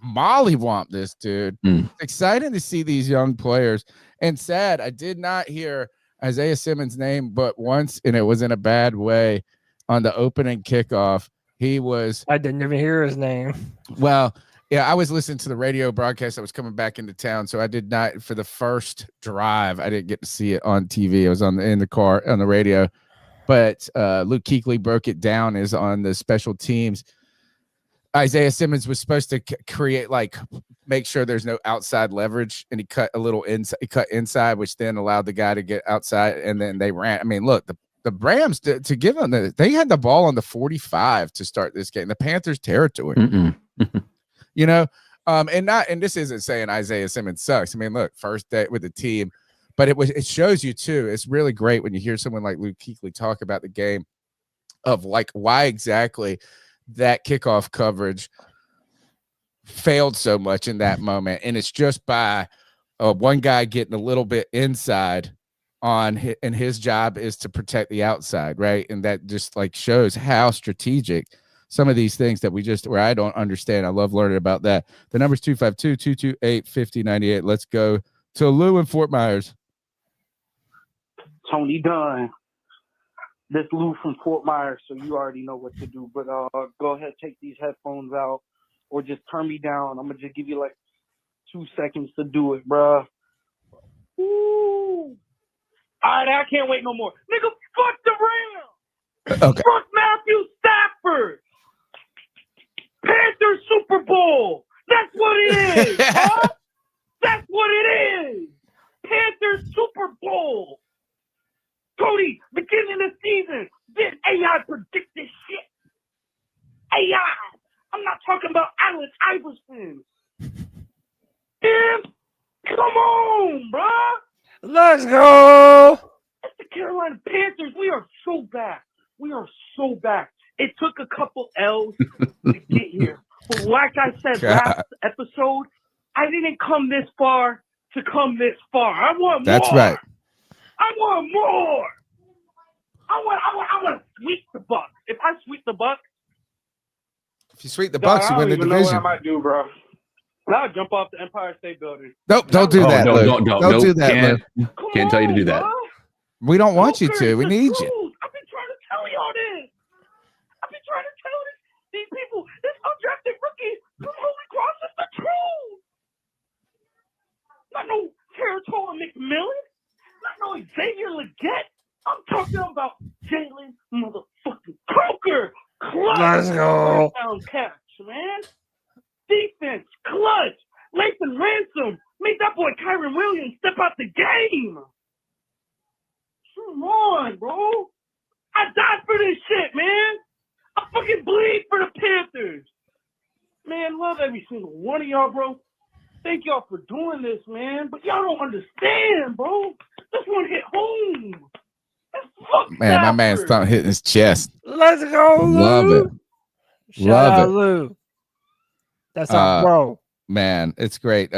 [SPEAKER 6] mollywomped this dude. Exciting to see these young players. And sad, I did not hear Isaiah Simmons' name but once, and it was in a bad way on the opening kickoff. I didn't even hear his name. Well, yeah, I was listening to the radio broadcast. I was coming back into town, so I did not, for the first drive, I didn't get to see it on TV. I was in the car on the radio. But Luke Kuechly broke it down, is on the special teams. Isaiah Simmons was supposed to create, like, make sure there's no outside leverage, and he cut a little inside. He cut inside, which then allowed the guy to get outside, and then they ran. I mean, look, the Rams, to give them they had the ball on the 45 to start this game, the Panthers territory. You know, and this isn't saying Isaiah Simmons sucks. I mean, look, first day with the team, but it shows you too. It's really great when you hear someone like Luke Kuechly talk about the game, of like why exactly that kickoff coverage failed so much in that moment, and it's just by one guy getting a little bit inside on and his job is to protect the outside, right? And that just like shows how strategic some of these things that where I don't understand. I love learning about that. The number's 252-228-5098. Let's go to Lou in Fort Myers.
[SPEAKER 12] Tony Dunn. This Lou from Fort Myers, so you already know what to do. But go ahead, take these headphones out, or just turn me down. I'm gonna just give you like 2 seconds to do it, bruh. Woo! All right, I can't wait no more. Nigga, fuck the Rams.
[SPEAKER 6] Okay.
[SPEAKER 12] Fuck Matthew Stafford. Panthers Super Bowl. That's what it is. Huh? That's what it is. Panthers Super Bowl. Cody, beginning of the season, did AI predict this shit? AI. I'm not talking about Alex Iverson. Damn. Come on, bruh.
[SPEAKER 3] Let's go.
[SPEAKER 12] It's the Carolina Panthers. We are so back. We are so back. It took a couple L's to get here. But like I said last episode, I didn't come this far to come this far. I want more.
[SPEAKER 6] That's right.
[SPEAKER 12] I want more. I want to sweep the Bucks. If I sweep the Bucks,
[SPEAKER 6] if you sweep the Bucks, you win the division.
[SPEAKER 12] Know what I might do, bro. I'll jump off the Empire State Building.
[SPEAKER 6] Nope, don't do that. Don't do that.
[SPEAKER 7] Can't tell you to do that.
[SPEAKER 6] We don't want you to. We need you.
[SPEAKER 12] I've been trying to tell y'all this. I've been trying to tell these people. This undrafted rookie from Holy Cross is the truth. Not no Territorial McMillan. Not no Xavier Leggett. I'm talking about Jalen motherfucking Coker. Clutch.
[SPEAKER 3] Let's go.
[SPEAKER 12] Catch, man. Defense, clutch. Lathan Ransom. Make that boy Kyron Williams step out the game. Come on, bro. I died for this shit, man. I fucking bleed for the Panthers. Man, love every single one of y'all, bro. Thank y'all for doing this, man. But y'all don't understand, bro. This one hit home.
[SPEAKER 6] Man, my man's starting hitting his chest.
[SPEAKER 3] Let's go, Lou.
[SPEAKER 6] Love it.
[SPEAKER 3] Shout out, Lou. That's our bro.
[SPEAKER 6] Man, it's great.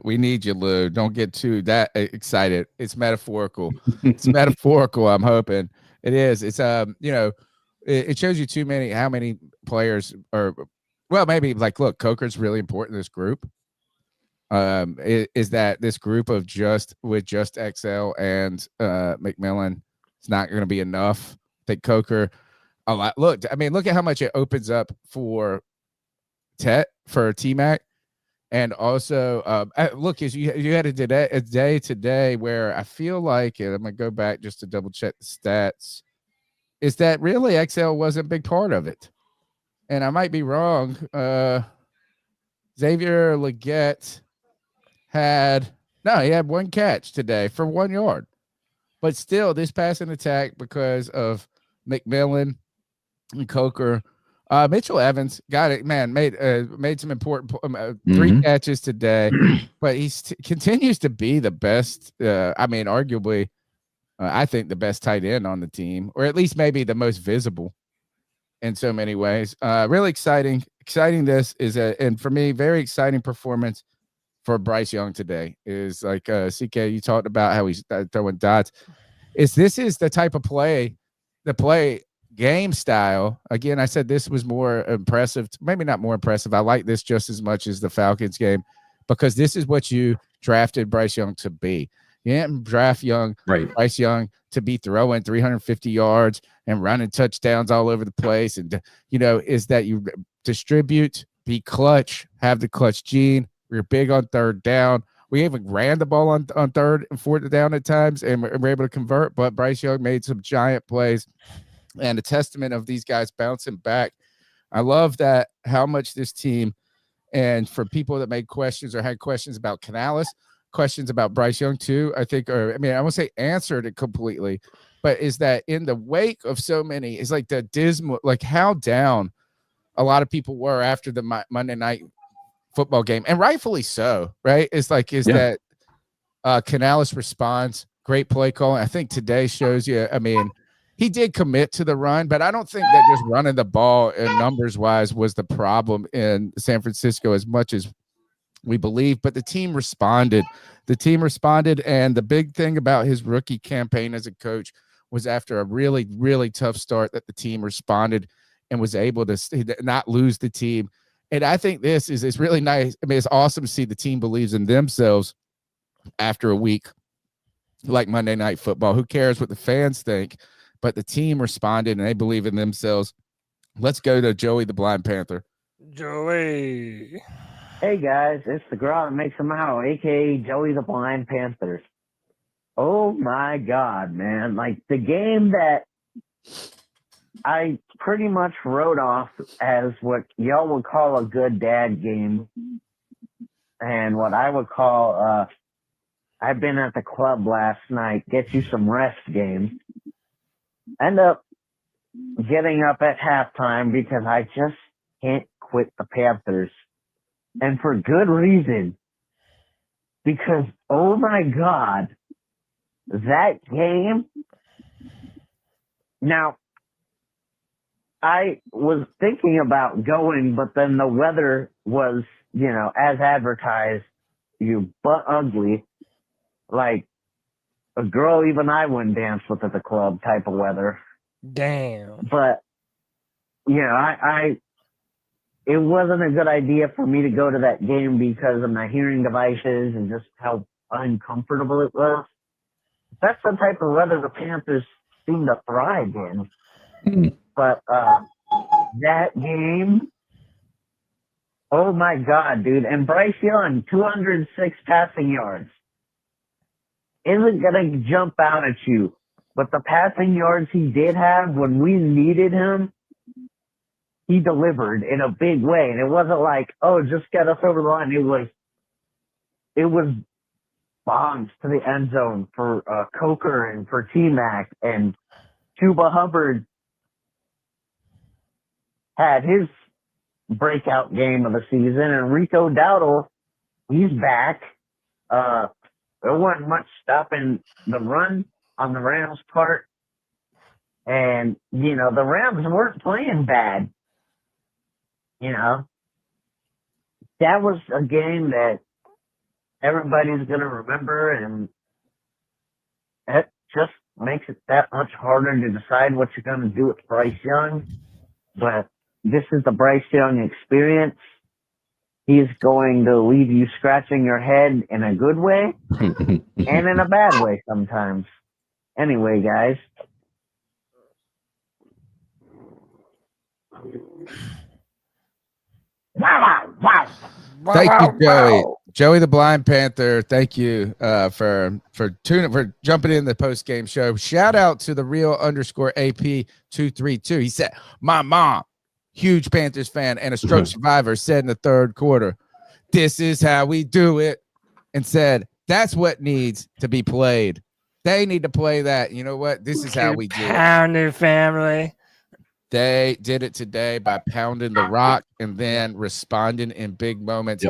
[SPEAKER 6] We need you, Lou. Don't get too that excited. It's metaphorical. It's metaphorical. I'm hoping it is. It's it shows you how many players are. Well, maybe like, look, Coker's really important in this group. Is that this group of just XL and McMillan? It's not going to be enough. I think Coker a lot. Look at how much it opens up for T-Mac. And also, look, you had a day today where I feel like, and I'm going to go back just to double check the stats, is that really XL wasn't a big part of it. And I might be wrong. Xavier Leggett he had 1 catch today for 1 yard. But still, this passing attack because of McMillan and Coker. Mitchell Evans got it, man, made some important 3 catches today, but he continues to be the best. Arguably, I think the best tight end on the team, or at least maybe the most visible in so many ways. Really exciting. This is and for me, very exciting performance for Bryce Young today. Is like CK, you talked about how he's throwing dots. This is the type of play, game style. Again, I said this was more impressive, maybe not more impressive. I like this just as much as the Falcons game because this is what you drafted Bryce Young to be. You didn't draft Bryce Young to be throwing 350 yards and running touchdowns all over the place. And, is that you distribute, be clutch, have the clutch gene. We're big on third down. We even ran the ball on third and fourth down at times, and we're able to convert. But Bryce Young made some giant plays. And a testament of these guys bouncing back I love that how much this team, and for people that made questions or had questions about Canales, questions about Bryce Young too, I think, or I mean, I won't say answered it completely, but is that in the wake of so many, it's like the dismal, like how down a lot of people were after the Monday night football game, and rightfully so, right? It's like, that Canales responds, great play calling. I think today shows you, I mean, he did commit to the run, but I don't think that just running the ball numbers wise was the problem in San Francisco as much as we believe, but the team responded. And the big thing about his rookie campaign as a coach was after a really, really tough start that the team responded and was able to not lose the team. And I think it's really nice. I mean, it's awesome to see the team believes in themselves after a week like Monday Night Football. Who cares what the fans think? But the team responded and they believe in themselves. Let's go to Joey the Blind Panther.
[SPEAKER 3] Joey.
[SPEAKER 13] Hey guys, it's the girl that makes them out, aka Joey the Blind Panthers. Oh my God, man. Like the game that I pretty much wrote off as what y'all would call a good dad game, and what I would call I've been at the club last night, get you some rest game. End up getting up at halftime because I just can't quit the Panthers. And for good reason. Because, oh my God, that game. Now, I was thinking about going, but then the weather was, as advertised, butt ugly. Like a girl even I wouldn't dance with at the club type of weather.
[SPEAKER 3] Damn.
[SPEAKER 13] But, it wasn't a good idea for me to go to that game because of my hearing devices and just how uncomfortable it was. That's the type of weather the Panthers seem to thrive in. But that game, oh my God, dude. And Bryce Young, 206 passing yards. Isn't going to jump out at you. But the passing yards he did have when we needed him, he delivered in a big way. And it wasn't like, oh, just get us over the line. It was bombs to the end zone for Coker and for T-Mac. And Chuba Hubbard had his breakout game of the season. And Rico Dowdle, he's back. There wasn't much stopping the run on the Rams' part. And, the Rams weren't playing bad. That was a game that everybody's going to remember, and it just makes it that much harder to decide what you're going to do with Bryce Young. But this is the Bryce Young experience. He's going to leave you scratching your head in a good way and in a bad way sometimes. Anyway, guys. Wow.
[SPEAKER 6] Thank you, Joey. Joey the Blind Panther. Thank you for jumping in the post game show. Shout out to the real _AP 232. He said, my mom, huge Panthers fan and a stroke survivor, said in the third quarter, this is how we do it, and said that's what needs to be played. They need to play that. You know what? This is how we do it.
[SPEAKER 3] Pounded family.
[SPEAKER 6] They did it today by pounding the rock and then responding in big moments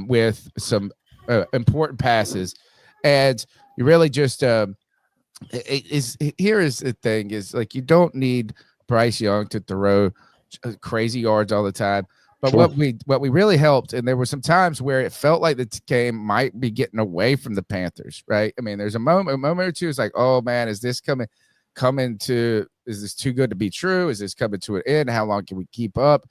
[SPEAKER 6] with some important passes. And you really just here is the thing is like, you don't need Bryce Young to throw crazy yards all the time. But
[SPEAKER 7] Sure.
[SPEAKER 6] what we really helped, and there were some times where it felt like the game might be getting away from the Panthers, right? I mean, there's a moment or two. It's like, oh man, is this coming to? Is this too good to be true? Is this coming to an end? How long can we keep up?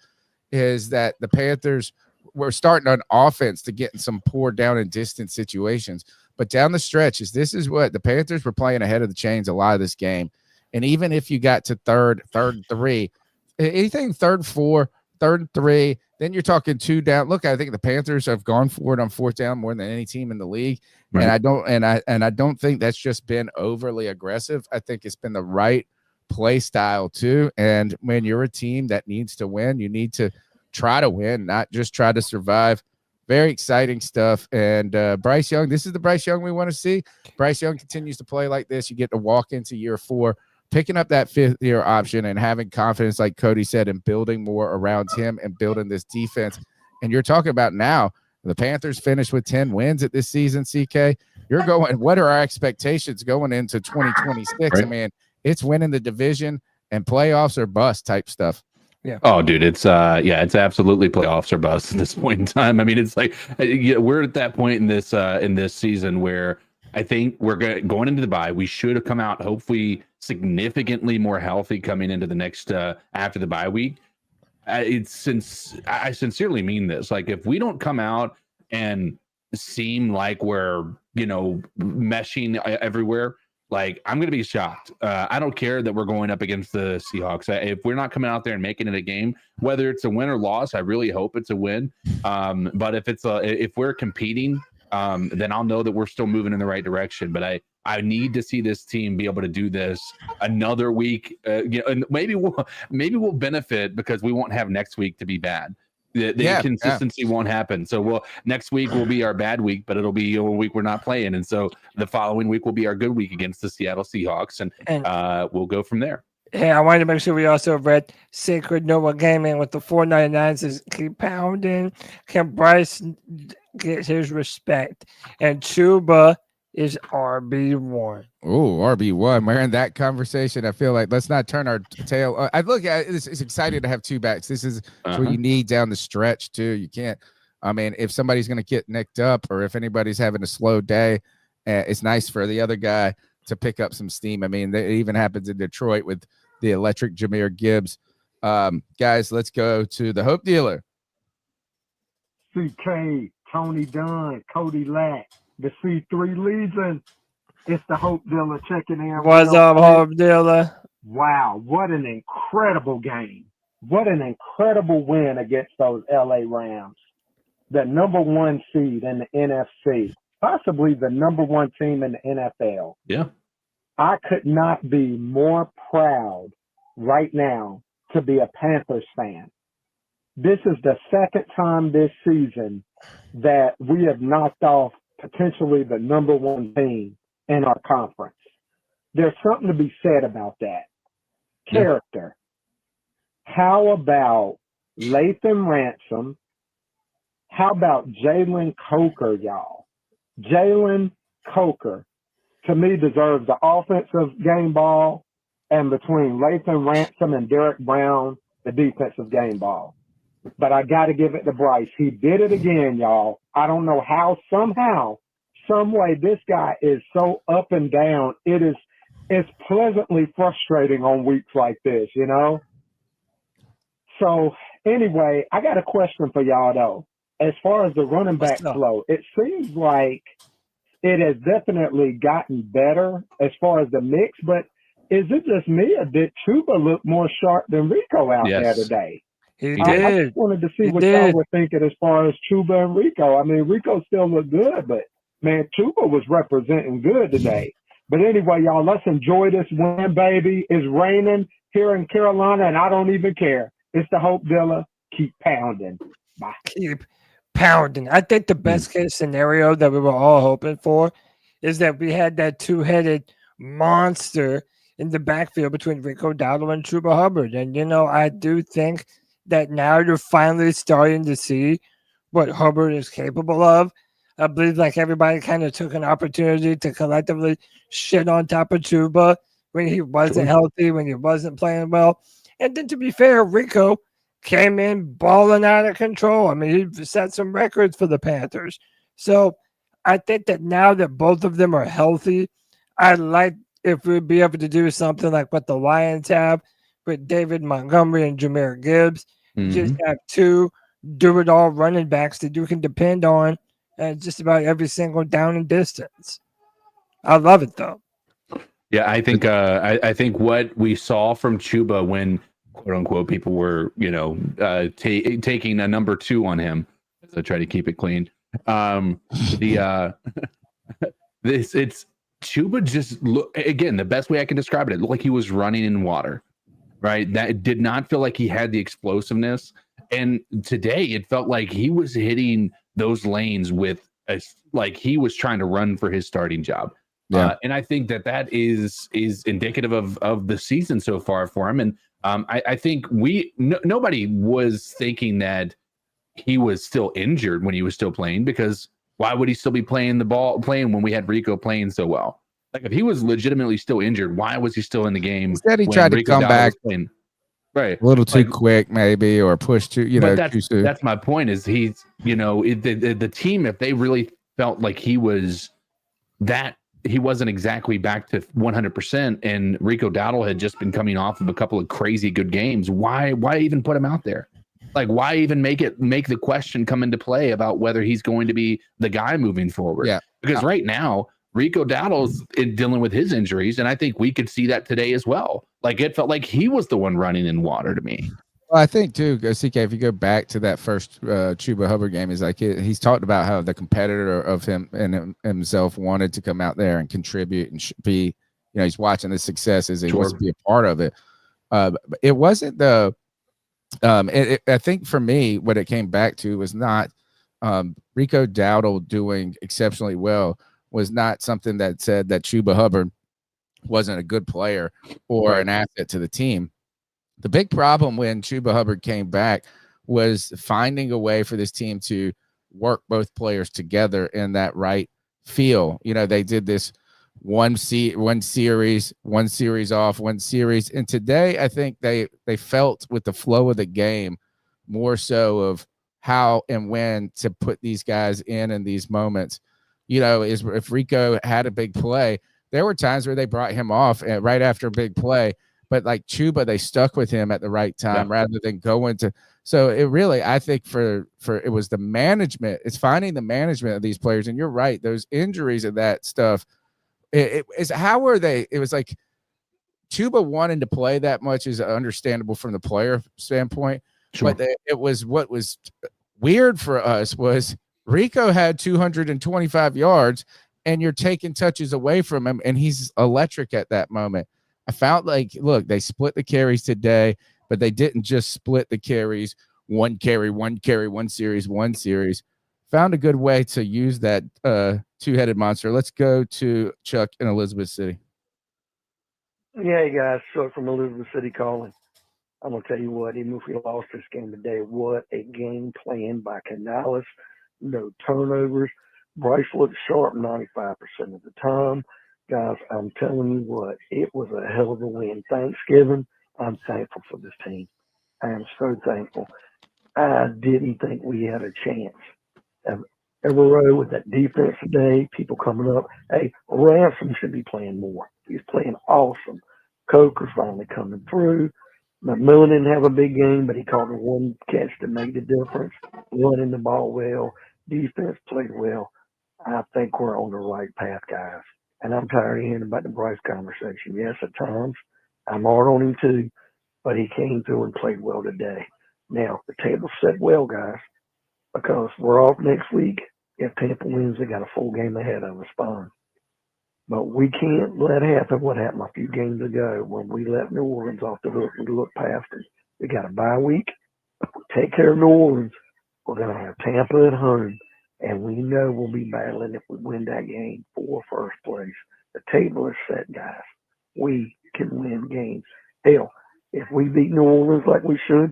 [SPEAKER 6] Is that the Panthers were starting on offense to get in some poor down and distance situations, but down the stretch this is what the Panthers were playing ahead of the chains a lot of this game. And even if you got to third and 3, anything third 4, third and 3, then you're talking 2 down. Look, I think the Panthers have gone for it on 4th down more than any team in the league. Right. And I don't think that's just been overly aggressive. I think it's been the right play style too. And when you're a team that needs to win, you need to try to win, not just try to survive. Very exciting stuff. And Bryce Young, this is the Bryce Young we want to see. Bryce Young continues to play like this. You get to walk into year 4, picking up that 5th-year option and having confidence, like Cody said, and building more around him and building this defense. And you're talking about now, the Panthers finished with 10 wins at this season, CK. You're going, what are our expectations going into 2026?
[SPEAKER 7] Right.
[SPEAKER 6] I mean, it's winning the division and playoffs or bust type stuff.
[SPEAKER 3] Yeah.
[SPEAKER 7] Oh, dude, it's it's absolutely playoffs or bust at this point in time. I mean, it's like we're at that point in this season where I think we're going into the bye. We should have come out hopefully significantly more healthy coming into the next after the bye week. I sincerely mean this. Like, if we don't come out and seem like we're meshing everywhere, like, I'm going to be shocked. I don't care that we're going up against the Seahawks. If we're not coming out there and making it a game, whether it's a win or loss, I really hope it's a win. But if we're competing, then I'll know that we're still moving in the right direction. But I need to see this team be able to do this another week. And maybe we'll benefit because we won't have next week to be bad. The inconsistency won't happen. So next week will be our bad week, but it'll be a week we're not playing. And so the following week will be our good week against the Seattle Seahawks. And we'll go from there.
[SPEAKER 3] Yeah, I wanted to make sure we also read Sacred Noah Gaming with the 499 says, keep pounding. Can Bryce get his respect? And Chuba is RB1.
[SPEAKER 6] Oh, RB1. We're in that conversation. I feel like let's not turn our tail. I look at it, it's exciting to have 2 backs. This is what you need down the stretch too. You can't, I mean, if somebody's going to get nicked up or if anybody's having a slow day, it's nice for the other guy to pick up some steam. I mean, it even happens in Detroit with the electric Jahmyr Gibbs. Guys, let's go to the Hope Dealer.
[SPEAKER 9] CK, Tony Dunn, Cody Lack, the C3 Legion. It's the Hope Dealer checking in.
[SPEAKER 3] What's up, Hope Dealer?
[SPEAKER 9] Wow, what an incredible game. What an incredible win against those LA Rams. The number 1 seed in the NFC, possibly the number 1 team in the NFL.
[SPEAKER 7] Yeah.
[SPEAKER 9] I could not be more proud right now to be a Panthers fan. This is the second time this season that we have knocked off potentially the number 1 team in our conference. There's something to be said about that. Character. How about Lathan Ransom? How about Jalen Coker, y'all? Jalen Coker, to me, deserves the offensive game ball, and between Lathan Ransom and Derek Brown, the defensive game ball. But I got to give it to Bryce. He did it again, y'all. I don't know how, somehow, some way, this guy is so up and down. It's pleasantly frustrating on weeks like this, So anyway, I got a question for y'all, though. As far as the running back flow, it seems like it has definitely gotten better as far as the mix, but is it just me or did Chuba look more sharp than Rico out there today?
[SPEAKER 3] He
[SPEAKER 9] I
[SPEAKER 3] did.
[SPEAKER 9] just wanted to see what y'all were thinking as far as Chuba and Rico. I mean, Rico still looked good, but man, Chuba was representing good today. But anyway, y'all, let's enjoy this win, baby. It's raining here in Carolina, and I don't even care. It's the Hope Dealer. Keep pounding. Bye.
[SPEAKER 3] Keep pounding. I think the best case scenario that we were all hoping for is that we had that 2-headed monster in the backfield between Rico Dowdle and Chuba Hubbard. And, I do think that now you're finally starting to see what Hubbard is capable of. I believe like everybody kind of took an opportunity to collectively shit on top of Chuba when he wasn't healthy, when he wasn't playing well. And then to be fair, Rico came in balling out of control. I mean, he set some records for the Panthers. So I think that now that both of them are healthy, I'd like if we'd be able to do something like what the Lions have with David Montgomery and Jahmyr Gibbs. Just have 2 do-it-all running backs that you can depend on just about every single down and distance. I love it, though.
[SPEAKER 7] Yeah, I think I think what we saw from Chuba when quote unquote people were taking a number 2 on him, so try to keep it clean. It's Chuba just look again. The best way I can describe it looked like he was running in water, right? That it did not feel like he had the explosiveness. And today it felt like he was hitting those lanes with like he was trying to run for his starting job.
[SPEAKER 6] Yeah.
[SPEAKER 7] And I think that is indicative of the season so far for him. And I think nobody was thinking that he was still injured when he was still playing, because why would he still be playing when we had Rico playing so well? Like if he was legitimately still injured, why was he still in the game?
[SPEAKER 6] Instead, he
[SPEAKER 7] when
[SPEAKER 6] tried to
[SPEAKER 7] Rico
[SPEAKER 6] come
[SPEAKER 7] Dowdle
[SPEAKER 6] back
[SPEAKER 7] was playing? Right,
[SPEAKER 6] a little too quick, maybe, or push too, too soon.
[SPEAKER 7] That's my point. Is he's the team, if they really felt like he wasn't exactly back to 100%, and Rico Dowdle had just been coming off of a couple of crazy good games, why even put him out there? Like, why even make the question come into play about whether he's going to be the guy moving forward?
[SPEAKER 6] Yeah,
[SPEAKER 7] because right now Rico Dowdle's dealing with his injuries, and I think we could see that today as well. Like it felt like he was the one running in water to me.
[SPEAKER 6] Well, I think too, CK, if you go back to that first Chuba Hubbard game, is like he's talked about how the competitor of him and himself wanted to come out there and contribute and be, he's watching the successes. He wants to be a part of it. But it wasn't the. I think for me, what it came back to was not Rico Dowdle doing exceptionally well was not something that said that Chuba Hubbard wasn't a good player or an asset to the team. The big problem when Chuba Hubbard came back was finding a way for this team to work both players together in that right feel. They did this one series off, one series. And today I think they felt with the flow of the game more so of how and when to put these guys in these moments. Is if Rico had a big play, there were times where they brought him off right after a big play, but like Chuba, they stuck with him at the right time rather than going to. So it really, I think for it was the management. It's finding the management of these players. And you're right, those injuries and that stuff. It was like Chuba wanting to play that much is understandable from the player standpoint. Sure. But it was what was weird for us was Rico had 225 yards and you're taking touches away from him, and he's electric at that moment. I felt like, look, they split the carries today, but they didn't just split the carries, one series. Found a good way to use that two-headed monster. Let's go to Chuck in Elizabeth City.
[SPEAKER 14] Yeah, guys, Chuck from Elizabeth City calling. I'm going to tell you what, even if we lost this game today, what a game plan by Canales. No turnovers. Bryce looked sharp 95% of the time. Guys, I'm telling you what, it was a hell of a win. Thanksgiving, I'm thankful for this team. I am so thankful. I didn't think we had a chance. Every row with that defense today, people coming up. Hey, Ransom should be playing more. He's playing awesome. Coker's finally coming through. McMillan didn't have a big game, but he caught the one catch that made the difference. Running the ball well. Defense played well. I think we're on the right path, guys. And I'm tired of hearing about the Bryce conversation. Yes, at times, I'm hard on him too, but he came through and played well today. Now, the table's set well, guys, because we're off next week. If Tampa wins, they got a full game ahead of us, fine. But we can't let happen what happened a few games ago when we let New Orleans off the hook and look past them. We got a bye week. If we take care of New Orleans, we're going to have Tampa at home, and we know we'll be battling if we win that game for first place. The table is set, guys. We can win games. Hell, if we beat New Orleans like we should,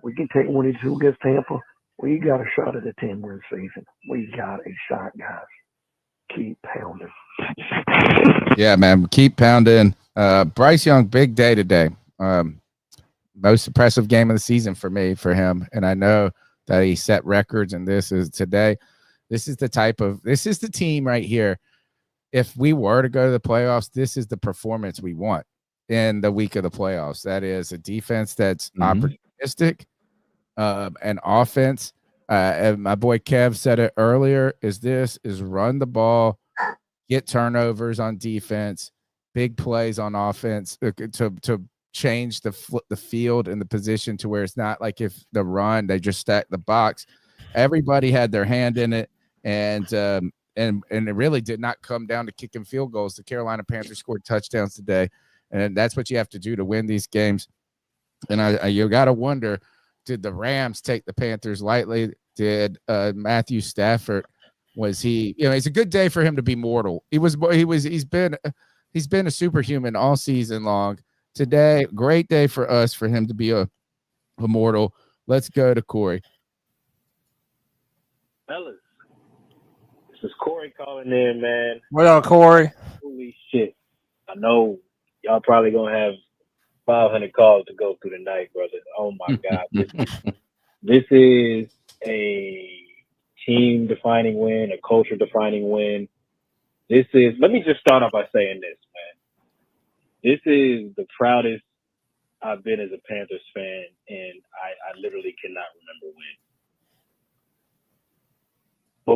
[SPEAKER 14] we can take 1-2 against Tampa. We got a shot at a 10-win season. We got a shot, guys. Keep pounding.
[SPEAKER 6] Yeah, man. Keep pounding. Bryce Young, big day today. Most impressive game of the season for him. And I know that he set records, and this is today. This is the team right here. If we were to go to the playoffs, this is the performance we want in the week of the playoffs. That is a defense that's opportunistic, an offense. And my boy Kev said it earlier, is run the ball, get turnovers on defense, big plays on offense to change the field and the position to where it's not like if the run, they just stack the box. Everybody had their hand in it. And and it really did not come down to kicking field goals. The Carolina Panthers scored touchdowns today, and that's what you have to do to win these games. And you got to wonder, did the Rams take the Panthers lightly? Did Matthew Stafford, was he, it's a good day for him to be mortal. He's been a superhuman all season long. Today, great day for us, for him to be a mortal. Let's go to Corey.
[SPEAKER 15] Fellas, this is Corey calling in, man.
[SPEAKER 3] What up, Corey?
[SPEAKER 15] Holy shit. I know y'all probably going to have 500 calls to go through tonight, brother. Oh, my God. This is a team-defining win, a culture-defining win. Let me just start off by saying this, man. This is the proudest I've been as a Panthers fan, and I literally cannot remember when.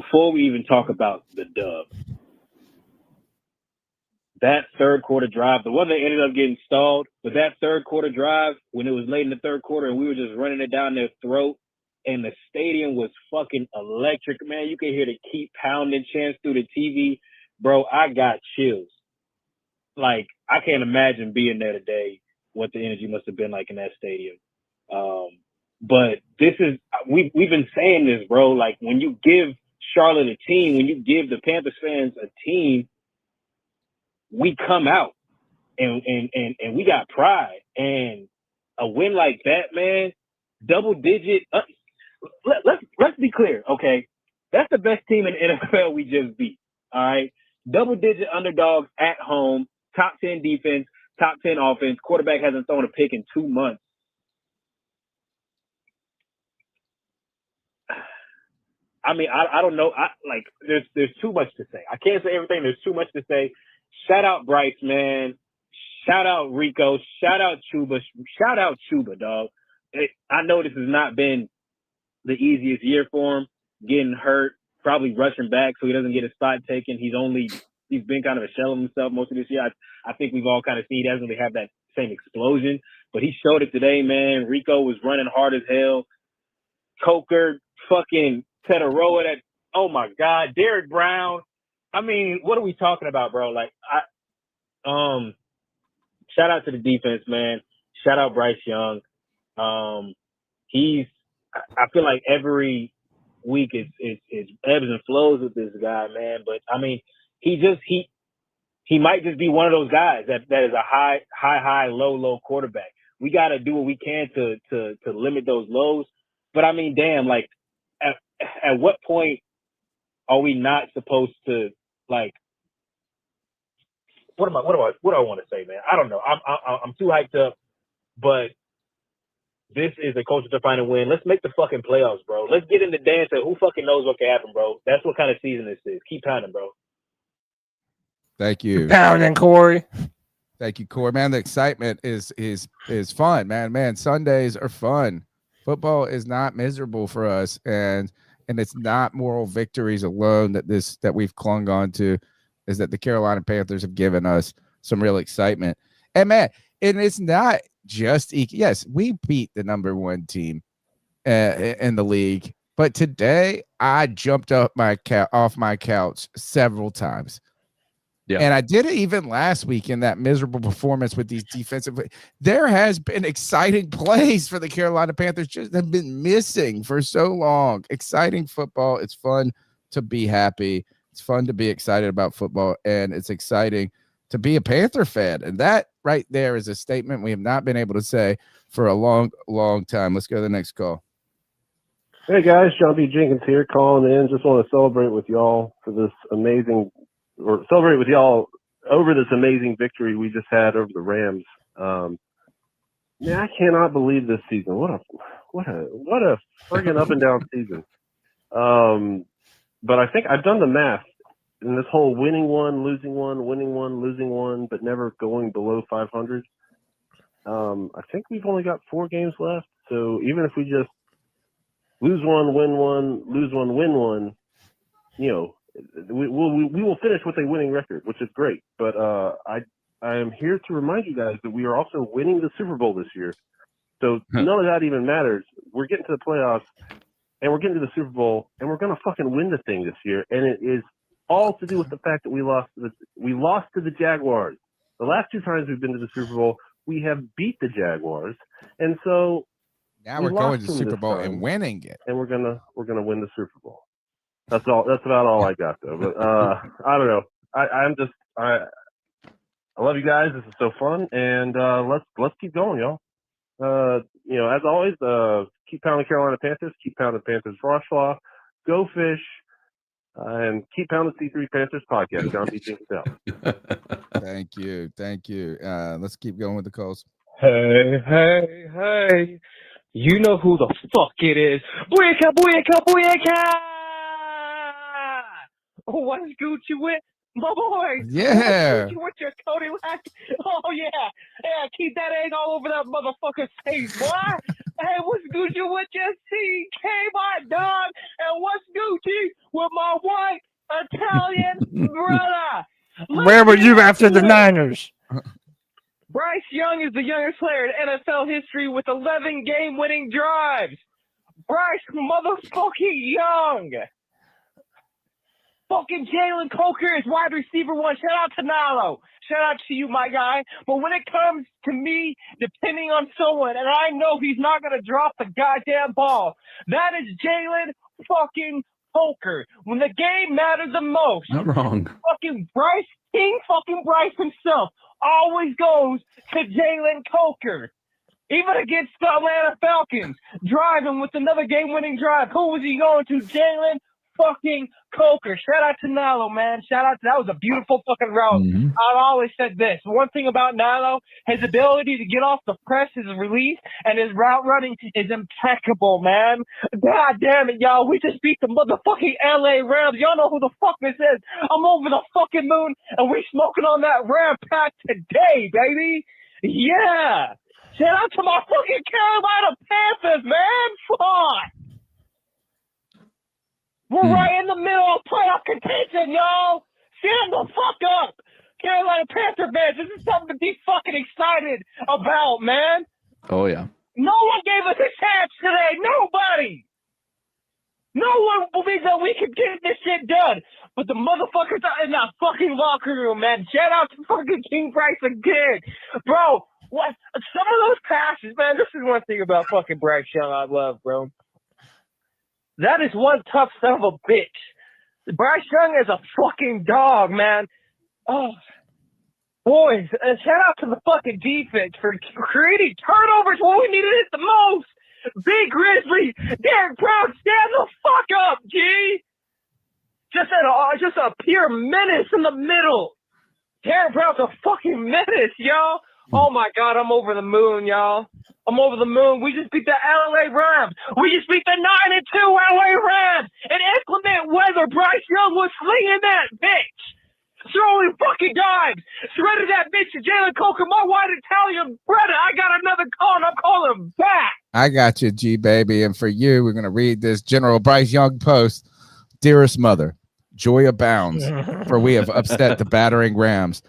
[SPEAKER 15] Before we even talk about the dub, that third quarter drive, the one that ended up getting stalled, but that third quarter drive, when it was late in the third quarter and we were just running it down their throat, and the stadium was fucking electric, man. You could hear the keep pounding chants through the TV. Bro, I got chills. Like, I can't imagine being there today, what the energy must have been like in that stadium. But this is, we've been saying this, bro. Like, when you give Charlotte a team, when you give the Panthers fans a team, we come out and we got pride. And a win like that, man, double digit, let's be clear, okay? That's the best team in the NFL we just beat, all right? Double-digit underdogs at home, top 10 defense, top 10 offense. Quarterback hasn't thrown a pick in 2 months. I mean, I don't know. There's too much to say. I can't say everything. There's too much to say. Shout out Bryce, man. Shout out Rico. Shout out Chuba. Shout out Chuba, dog. I know this has not been the easiest year for him, getting hurt, probably rushing back so he doesn't get his spot taken. He's been kind of a shell of himself most of this year. I think we've all kind of seen he doesn't really have that same explosion, but he showed it today, man. Rico was running hard as hell. Coker, fucking Tetaroa, that, oh my God, Derek Brown. I mean, what are we talking about, bro? Like, shout out to the defense, man. Shout out Bryce Young. I feel like every week is ebbs and flows with this guy, man. But I mean, he might just be one of those guys that is a high, low quarterback. We got to do what we can to limit those lows. But I mean, damn, like at what point are we not supposed to, like, what do I want to say, man? I don't know. I'm too hyped up, but this is a culture defining win. Let's make the fucking playoffs, bro. Let's get in the dance and who fucking knows what can happen, bro. That's what kind of season this is. Keep pounding, bro.
[SPEAKER 6] Thank you.
[SPEAKER 3] Pounding, Corey.
[SPEAKER 6] Thank you, Corey. Man, the excitement is fun, man. Man, Sundays are fun. Football is not miserable for us, and it's not moral victories alone that we've clung on to. Is that the Carolina Panthers have given us some real excitement. And man, and it's not just yes, we beat the number one team in the league, but today I jumped up off my couch several times. Yeah. And I did it even last week in that miserable performance with these defensive. There has been exciting plays for the Carolina Panthers, just have been missing for so long. Exciting football. It's fun to be happy. It's fun to be excited about football, and it's exciting to be a Panther fan. And that right there is a statement we have not been able to say for a long, long time. Let's go to the next call.
[SPEAKER 9] Hey guys, John B. Jenkins here calling in. Just want to celebrate with y'all for this amazing, or celebrate with y'all over this amazing victory we just had over the Rams. Man, I cannot believe this season. What a friggin' up and down season. But I think I've done the math in this whole winning one, losing one, winning one, losing one, but never going below 500. I think we've only got 4 games left. So even if we just lose one, win one, lose one, win one, you know, we will finish with a winning record, which is great. But I am here to remind you guys that we are also winning the Super Bowl this year. So none of that even matters. We're getting to the playoffs, and we're getting to the Super Bowl, and we're going to fucking win the thing this year. And it is
[SPEAKER 16] all to do with the fact that we lost to the Jaguars. The last 2 times we've been to the Super Bowl, we have beat the Jaguars, and so
[SPEAKER 6] now we're going to the Super Bowl and
[SPEAKER 16] time,
[SPEAKER 6] winning it,
[SPEAKER 16] and we're gonna win the Super Bowl. That's all. That's about all I got though. But I don't know. I love you guys. This is so fun, and let's keep going, y'all. As always, keep pounding Carolina Panthers, keep pounding Panthers Froshflaw, go fish, and keep pounding C3 Panthers podcast. John B. Jenkins out.
[SPEAKER 6] Thank you. Let's keep going with the calls.
[SPEAKER 15] Hey. You know who the fuck it is. Booyaka. What's Gucci with? My boy.
[SPEAKER 6] Yeah.
[SPEAKER 15] What's Gucci with your Cody lack? Oh, yeah. Yeah, keep that egg all over that motherfucker's face, boy. Hey, what's Gucci with your CK, my dog? And what's Gucci with my white Italian brother?
[SPEAKER 3] Where were you after the Niners?
[SPEAKER 15] Bryce Young is the youngest player in NFL history with 11 game-winning drives. Bryce motherfucking Young. Fucking Jalen Coker is wide receiver 1. Shout out to Nalo. Shout out to you, my guy. But when it comes to me depending on someone, and I know he's not going to drop the goddamn ball, that is Jalen fucking Coker. When the game mattered the most,
[SPEAKER 7] Not wrong.
[SPEAKER 15] fucking Bryce himself always goes to Jalen Coker. Even against the Atlanta Falcons, driving with another game-winning drive, who was he going to? Jalen fucking Coker. Shout out to Nalo, man. That was a beautiful fucking route. I've always said this. One thing about Nalo, his ability to get off the press, his release, and his route running is impeccable, man. God damn it, y'all. We just beat the motherfucking LA Rams. Y'all know who the fuck this is. I'm over the fucking moon, and we smoking on that Ram pack today, baby. Yeah. Shout out to my fucking Carolina Panthers, man. Fuck. We're right in the middle of playoff contention, y'all. Stand the fuck up. Carolina Panther fans, this is something to be fucking excited about, man.
[SPEAKER 7] Oh, yeah.
[SPEAKER 15] No one gave us a chance today. Nobody. No one believed that we could get this shit done. But the motherfuckers are in that fucking locker room, man. Shout out to fucking King Bryce again. Bro, what? Some of those passes, man, this is one thing about fucking Bryce Young I love, bro. That is one tough son of a bitch. Bryce Young is a fucking dog, man. Oh, boys, shout out to the fucking defense for creating turnovers when we needed it the most. Big Grizzly, Derek Brown, stand the fuck up, G. Just a pure menace in the middle. Derek Brown's a fucking menace, y'all. Oh my God, I'm over the moon, y'all. I'm over the moon. We just beat the LA Rams. We just beat the 9-2 LA Rams. In inclement weather, Bryce Young was slinging that bitch. Throwing fucking dives. Shredded that bitch to Jalen Coker, my white Italian brother. I got another call, and I'm calling him back.
[SPEAKER 6] I got you, G baby. And for you, we're going to read this General Bryce Young post. Dearest mother, joy abounds, for we have upset the battering Rams,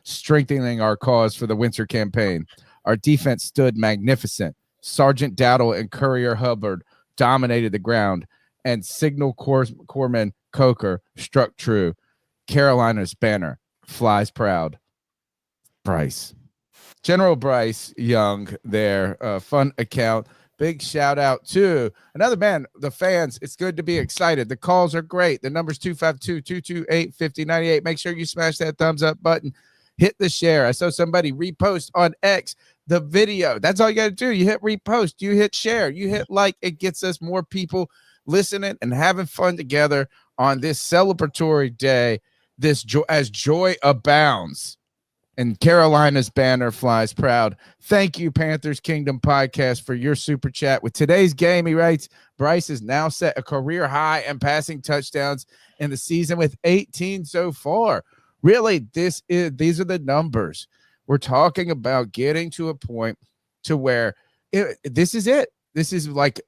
[SPEAKER 6] strengthening our cause for the winter campaign. Our defense stood magnificent. Sergeant Dowdle and Courier Hubbard dominated the ground, and Signal Corpsman Coker struck true. Carolina's banner flies proud. Bryce. General Bryce Young there. Fun account. Big shout out to another man, the fans. It's good to be excited. The calls are great. The number's 252-228-5098. Make sure you smash that thumbs up button. Hit the share. I saw somebody repost on X the video. That's all you got to do. You hit repost, you hit share, you hit like. It gets us more people listening and having fun together on this celebratory day. This as joy abounds and Carolina's banner flies proud. Thank you, Panthers Kingdom Podcast, for your super chat. With today's game, he writes, Bryce has now set a career high in passing touchdowns in the season with 18 so far. Really, these are the numbers. We're talking about getting to a point to where this is it. This is like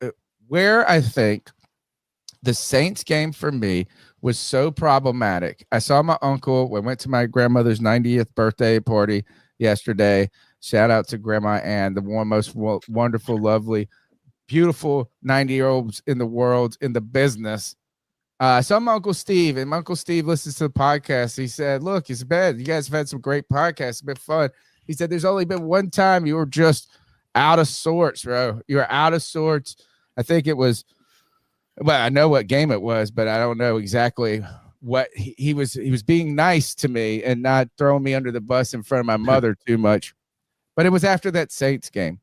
[SPEAKER 6] where I think the Saints game for me was so problematic. I saw my uncle. We went to my grandmother's 90th birthday party yesterday. Shout out to Grandma Ann, the most wonderful, lovely, beautiful 90-year-olds in the world, in the business. So I'm Uncle Steve, and Uncle Steve listens to the podcast. He said, look, it's bad. You guys have had some great podcasts. It's been fun. He said, there's only been one time you were just out of sorts, bro. You were out of sorts. I think it was, well, I know what game it was, but I don't know exactly what he was being nice to me and not throwing me under the bus in front of my mother too much. But it was after that Saints game.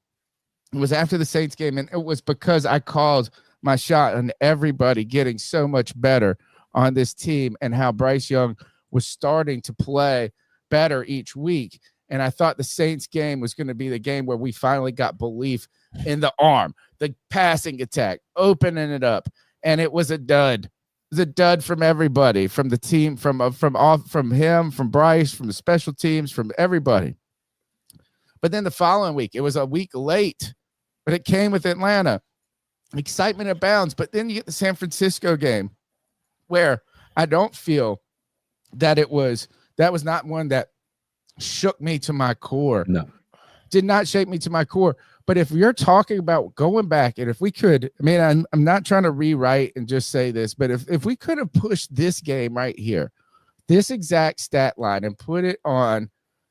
[SPEAKER 6] It was after the Saints game, and it was because I called my shot on everybody getting so much better on this team and how Bryce Young was starting to play better each week. And I thought the Saints game was going to be the game where we finally got belief in the arm, the passing attack, opening it up. And it was a dud. It was a dud from everybody, from the team, from him, from Bryce, from the special teams, from everybody. But then the following week, it was a week late, but it came with Atlanta. Excitement abounds. But then you get the San Francisco game where I don't feel that that was not one that shook me to my core.
[SPEAKER 7] No.
[SPEAKER 6] Did not shake me to my core. But if you're talking about going back, and if we could, I mean, I'm not trying to rewrite and just say this, but if we could have pushed this game right here, this exact stat line, and put it on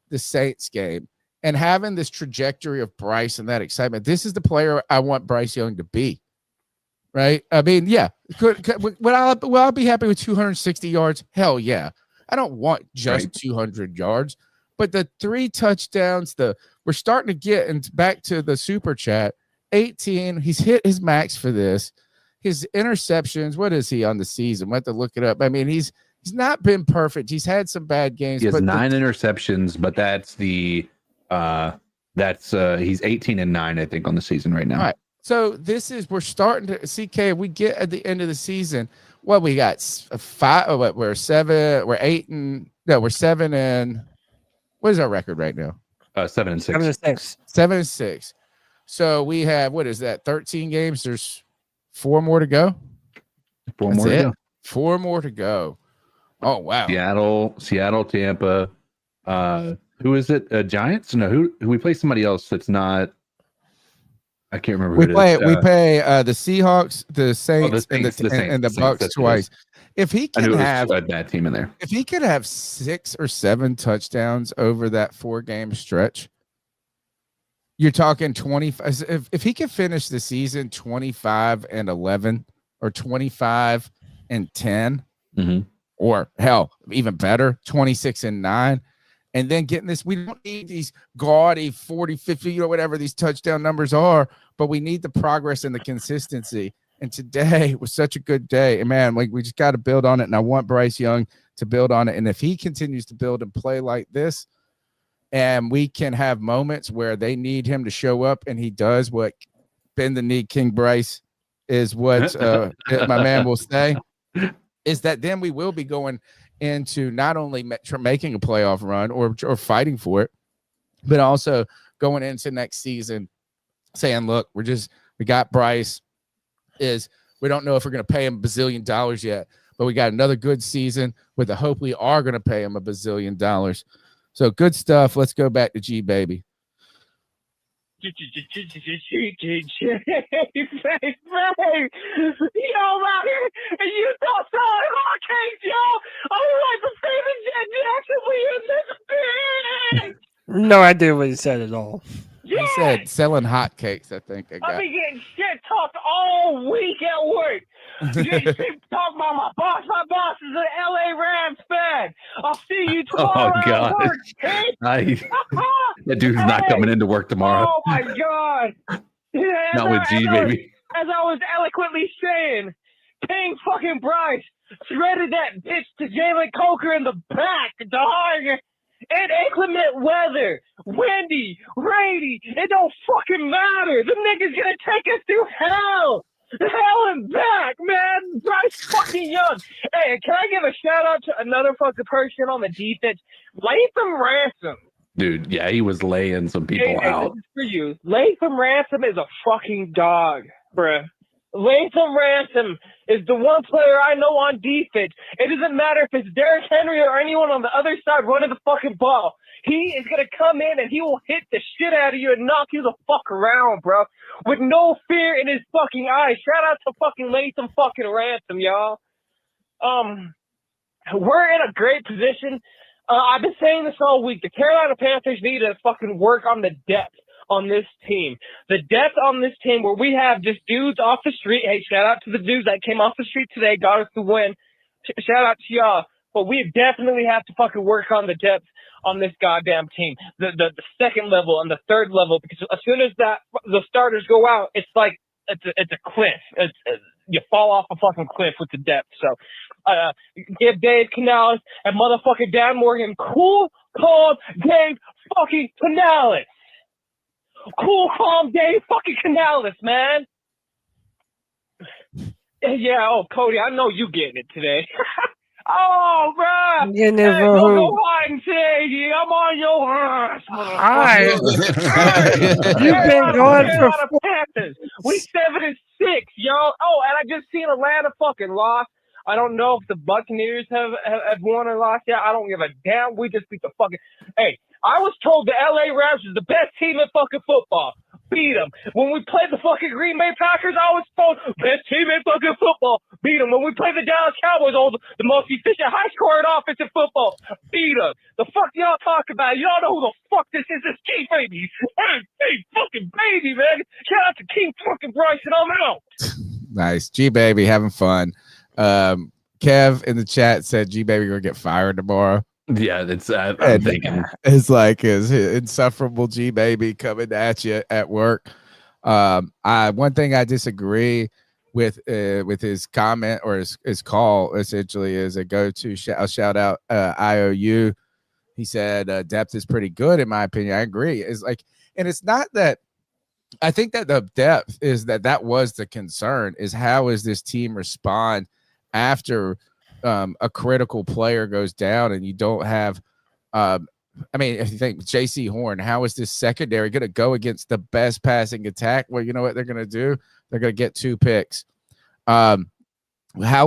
[SPEAKER 6] the Saints game, and having this trajectory of Bryce and that excitement, this is the player I want Bryce Young to be. Right? I mean, yeah. Will I be happy with 260 yards? Hell yeah. I don't want just 200 yards, but the 3 touchdowns, we're starting to get back to the super chat. 18. He's hit his max for this. His interceptions. What is he on the season? We'll have to look it up. I mean, he's not been perfect. He's had some bad games.
[SPEAKER 7] He has
[SPEAKER 6] but
[SPEAKER 7] 9 interceptions, but that's he's 18-9, I think, on the season right now.
[SPEAKER 6] All right. So we're starting to CK. We get at the end of the season. What we got 5. We're 7. We're 8 and no. We're 7 and what is our record right now?
[SPEAKER 7] 7-6.
[SPEAKER 3] 7-6.
[SPEAKER 6] 7-6. So we have, what is that? 13 games. There's 4 more to go.
[SPEAKER 7] 4 more to go.
[SPEAKER 6] 4 more to go. Oh wow.
[SPEAKER 7] Seattle, Tampa. Who is it? Giants? No. Who we play somebody else that's not. I can't remember.
[SPEAKER 6] We play the Seahawks, the Saints, and the Bucks twice. If he can have
[SPEAKER 7] a bad team in there,
[SPEAKER 6] if he could have 6 or 7 touchdowns over that 4-game stretch, you're talking 25. If he could finish the season 25-11 or 25-10, or hell, even better, 26-9. And then getting this, we don't need these gaudy 40, 50, whatever these touchdown numbers are, but we need the progress and the consistency. And today was such a good day. And man, we just got to build on it. And I want Bryce Young to build on it. And if he continues to build and play like this, and we can have moments where they need him to show up, and he does what bend the knee King Bryce is what my man will say, is that then we will be going into not only making a playoff run or fighting for it, but also going into next season saying, look, we got Bryce. We don't know if we're going to pay him $1 bazillion yet, but we got another good season with the hope we are going to pay him $1 bazillion. So good stuff. Let's go back to G baby.
[SPEAKER 12] Yo, out here, and you thought selling hotcakes, yo. I'm like the famous Jackson, we in this bitch.
[SPEAKER 3] No idea what he said at all.
[SPEAKER 6] He said selling hotcakes, I think.
[SPEAKER 12] I've been getting shit talked all week at work. Getting shit talked about my boss. My boss is an LA Rams fan. I'll see you tomorrow at work, kid.
[SPEAKER 7] That dude's not coming into work tomorrow.
[SPEAKER 12] Oh my god.
[SPEAKER 7] Not with G, baby.
[SPEAKER 12] As I was eloquently saying, King fucking Bryce threaded that bitch to Jalen Coker in the back, dog. And inclement weather, windy, rainy, it don't fucking matter. The nigga's gonna take us through hell and back, man. Bryce fucking Young. Hey, can I give a shout out to another fucking person on the defense? Latham Ransom.
[SPEAKER 7] Dude, yeah, he was laying some people out.
[SPEAKER 12] This is for you. Latham Ransom is a fucking dog, bruh. Latham Ransom is the one player I know on defense. It doesn't matter if it's Derrick Henry or anyone on the other side running the fucking ball. He is going to come in and he will hit the shit out of you and knock you the fuck around, bro. With no fear in his fucking eyes. Shout out to fucking Latham fucking Ransom, y'all.
[SPEAKER 17] we're in a great position. I've been saying this all week. The Carolina Panthers need to fucking work on the depth on this team. The depth on this team where we have just dudes off the street. Hey, shout out to the dudes that came off the street today, got us the win. Shout out to y'all. But we definitely have to fucking work on the depth on this goddamn team. The second level and the third level, because as soon as the starters go out, it's like it's a cliff. You fall off a fucking cliff with the depth. So give Dave Canales and motherfucking Dan Morgan cool, calm Dave fucking Canales. Cool, calm Dave fucking Canales, man. Yeah, oh, Cody, I know you getting it today. Oh, bruh.
[SPEAKER 3] Getting it
[SPEAKER 17] Hey,
[SPEAKER 3] from
[SPEAKER 17] don't
[SPEAKER 3] who?
[SPEAKER 17] go hiding today, G. I'm on your ass,
[SPEAKER 3] Hi.
[SPEAKER 17] motherfucker.
[SPEAKER 3] You've been going for
[SPEAKER 17] Carolina Panthers. We 7-6, yo. Oh, and I just seen Atlanta fucking lost. I don't know if the Buccaneers have won or lost yet. I don't give a damn. We just beat the fucking. Hey, I was told the LA Rams is the best team in fucking football. Beat them. When we played the fucking Green Bay Packers, I was told best team in fucking football. Beat them. When we played the Dallas Cowboys, the most efficient, high-scoring offense in football. Beat them. The fuck y'all talk about? Y'all know who the fuck this is? This King Baby. Hey, fucking baby, man. Shout out to King fucking Bryce, and I'm out.
[SPEAKER 6] Nice. G Baby having fun. Kev in the chat said G Baby gonna get fired tomorrow.
[SPEAKER 7] Yeah, that's I'm thinking
[SPEAKER 6] it's like his insufferable G Baby coming at you at work. One thing I disagree with his comment or his call essentially is a go-to shout out IOU. He said depth is pretty good in my opinion. I agree. It's like, and it's not that. I think that the depth is that was the concern, is how is this team respond after a critical player goes down and you don't have I mean, if you think JC Horn, how is this secondary going to go against the best passing attack? Well, you know what they're going to do? They're going to get 2 picks. How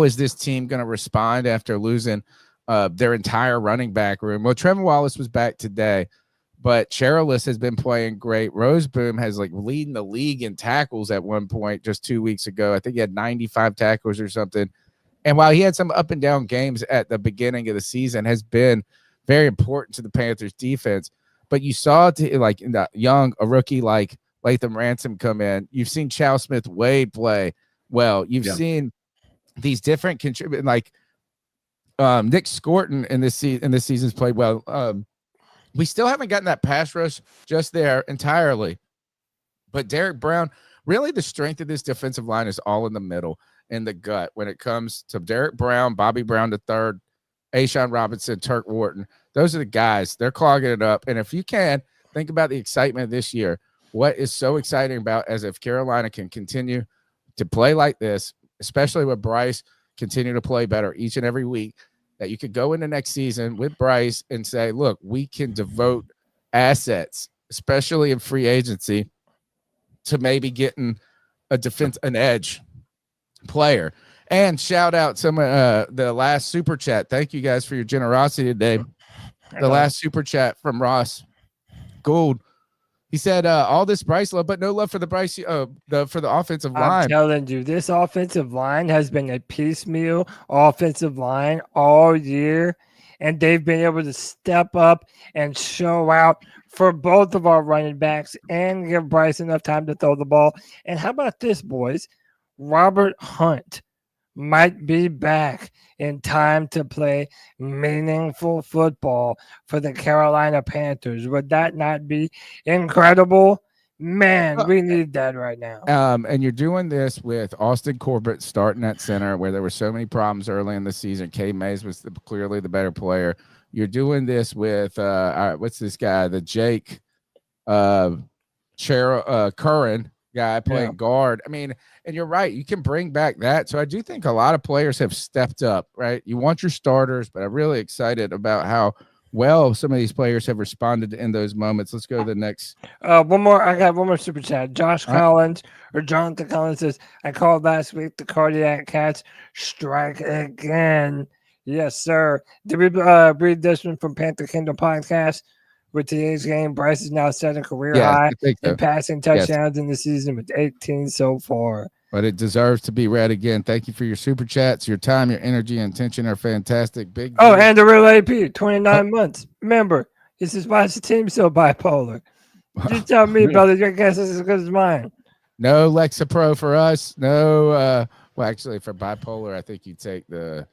[SPEAKER 6] is this team going to respond after losing their entire running back room? Well, Trevor Wallace was back today, but Cherilus has been playing great. Roseboom has like leading the league in tackles at one point just 2 weeks ago. I think he had 95 tackles or something. And while he had some up and down games at the beginning of the season, has been very important to the Panthers defense. But you saw like in the a rookie like Latham Ransom come in. You've seen Chow Smith Wade play well. You've seen these different contributors like Nick Scorton in this season's played well. We still haven't gotten that pass rush just there entirely. But Derek Brown, really the strength of this defensive line is all in the middle, in the gut, when it comes to Derek Brown, Bobby Brown III, Ashawn Robinson, Turk Wharton. Those are the guys. They're clogging it up. And if you can, think about the excitement this year. What is so exciting about as if Carolina can continue to play like this, especially with Bryce continue to play better each and every week, that you could go into next season with Bryce and say, look, we can devote assets, especially in free agency, to maybe getting an edge player. And shout out some the last super chat. Thank you guys for your generosity today. The last super chat from Ross Gould. He said all this Bryce love, but no love for the Bryce for the offensive line.
[SPEAKER 3] I'm telling you, this offensive line has been a piecemeal offensive line all year, and they've been able to step up and show out for both of our running backs and give Bryce enough time to throw the ball. And how about this, boys? Robert Hunt might be back in time to play meaningful football for the Carolina Panthers. Would that not be incredible? Man, we need that right now.
[SPEAKER 6] And you're doing this with Austin Corbett starting at center, where there were so many problems early in the season. Kay Mays was clearly the better player. You're doing this with what's this guy? The Jake Curran guy playing guard. I mean, and you're right. You can bring back that. So I do think a lot of players have stepped up, right? You want your starters, but I'm really excited about how well some of these players have responded in those moments. Let's go to the next.
[SPEAKER 3] One more. I got one more super chat. Josh Collins or Jonathan Collins says, I called last week the Cardiac Cats strike again. Yes, sir. Did we read this one from Panther Kingdom podcast? With today's game, Bryce is now setting career high in passing touchdowns in the season with 18 so far.
[SPEAKER 6] but it deserves to be read again. Thank you for your super chats. Your time, your energy, and attention are fantastic. Big.
[SPEAKER 3] Oh, and the real AP, 29 months. Remember, this is why the team's so bipolar. You tell me, brother, your guess is as good as mine.
[SPEAKER 6] No Lexapro for us. No, well, actually, for bipolar, I think you take the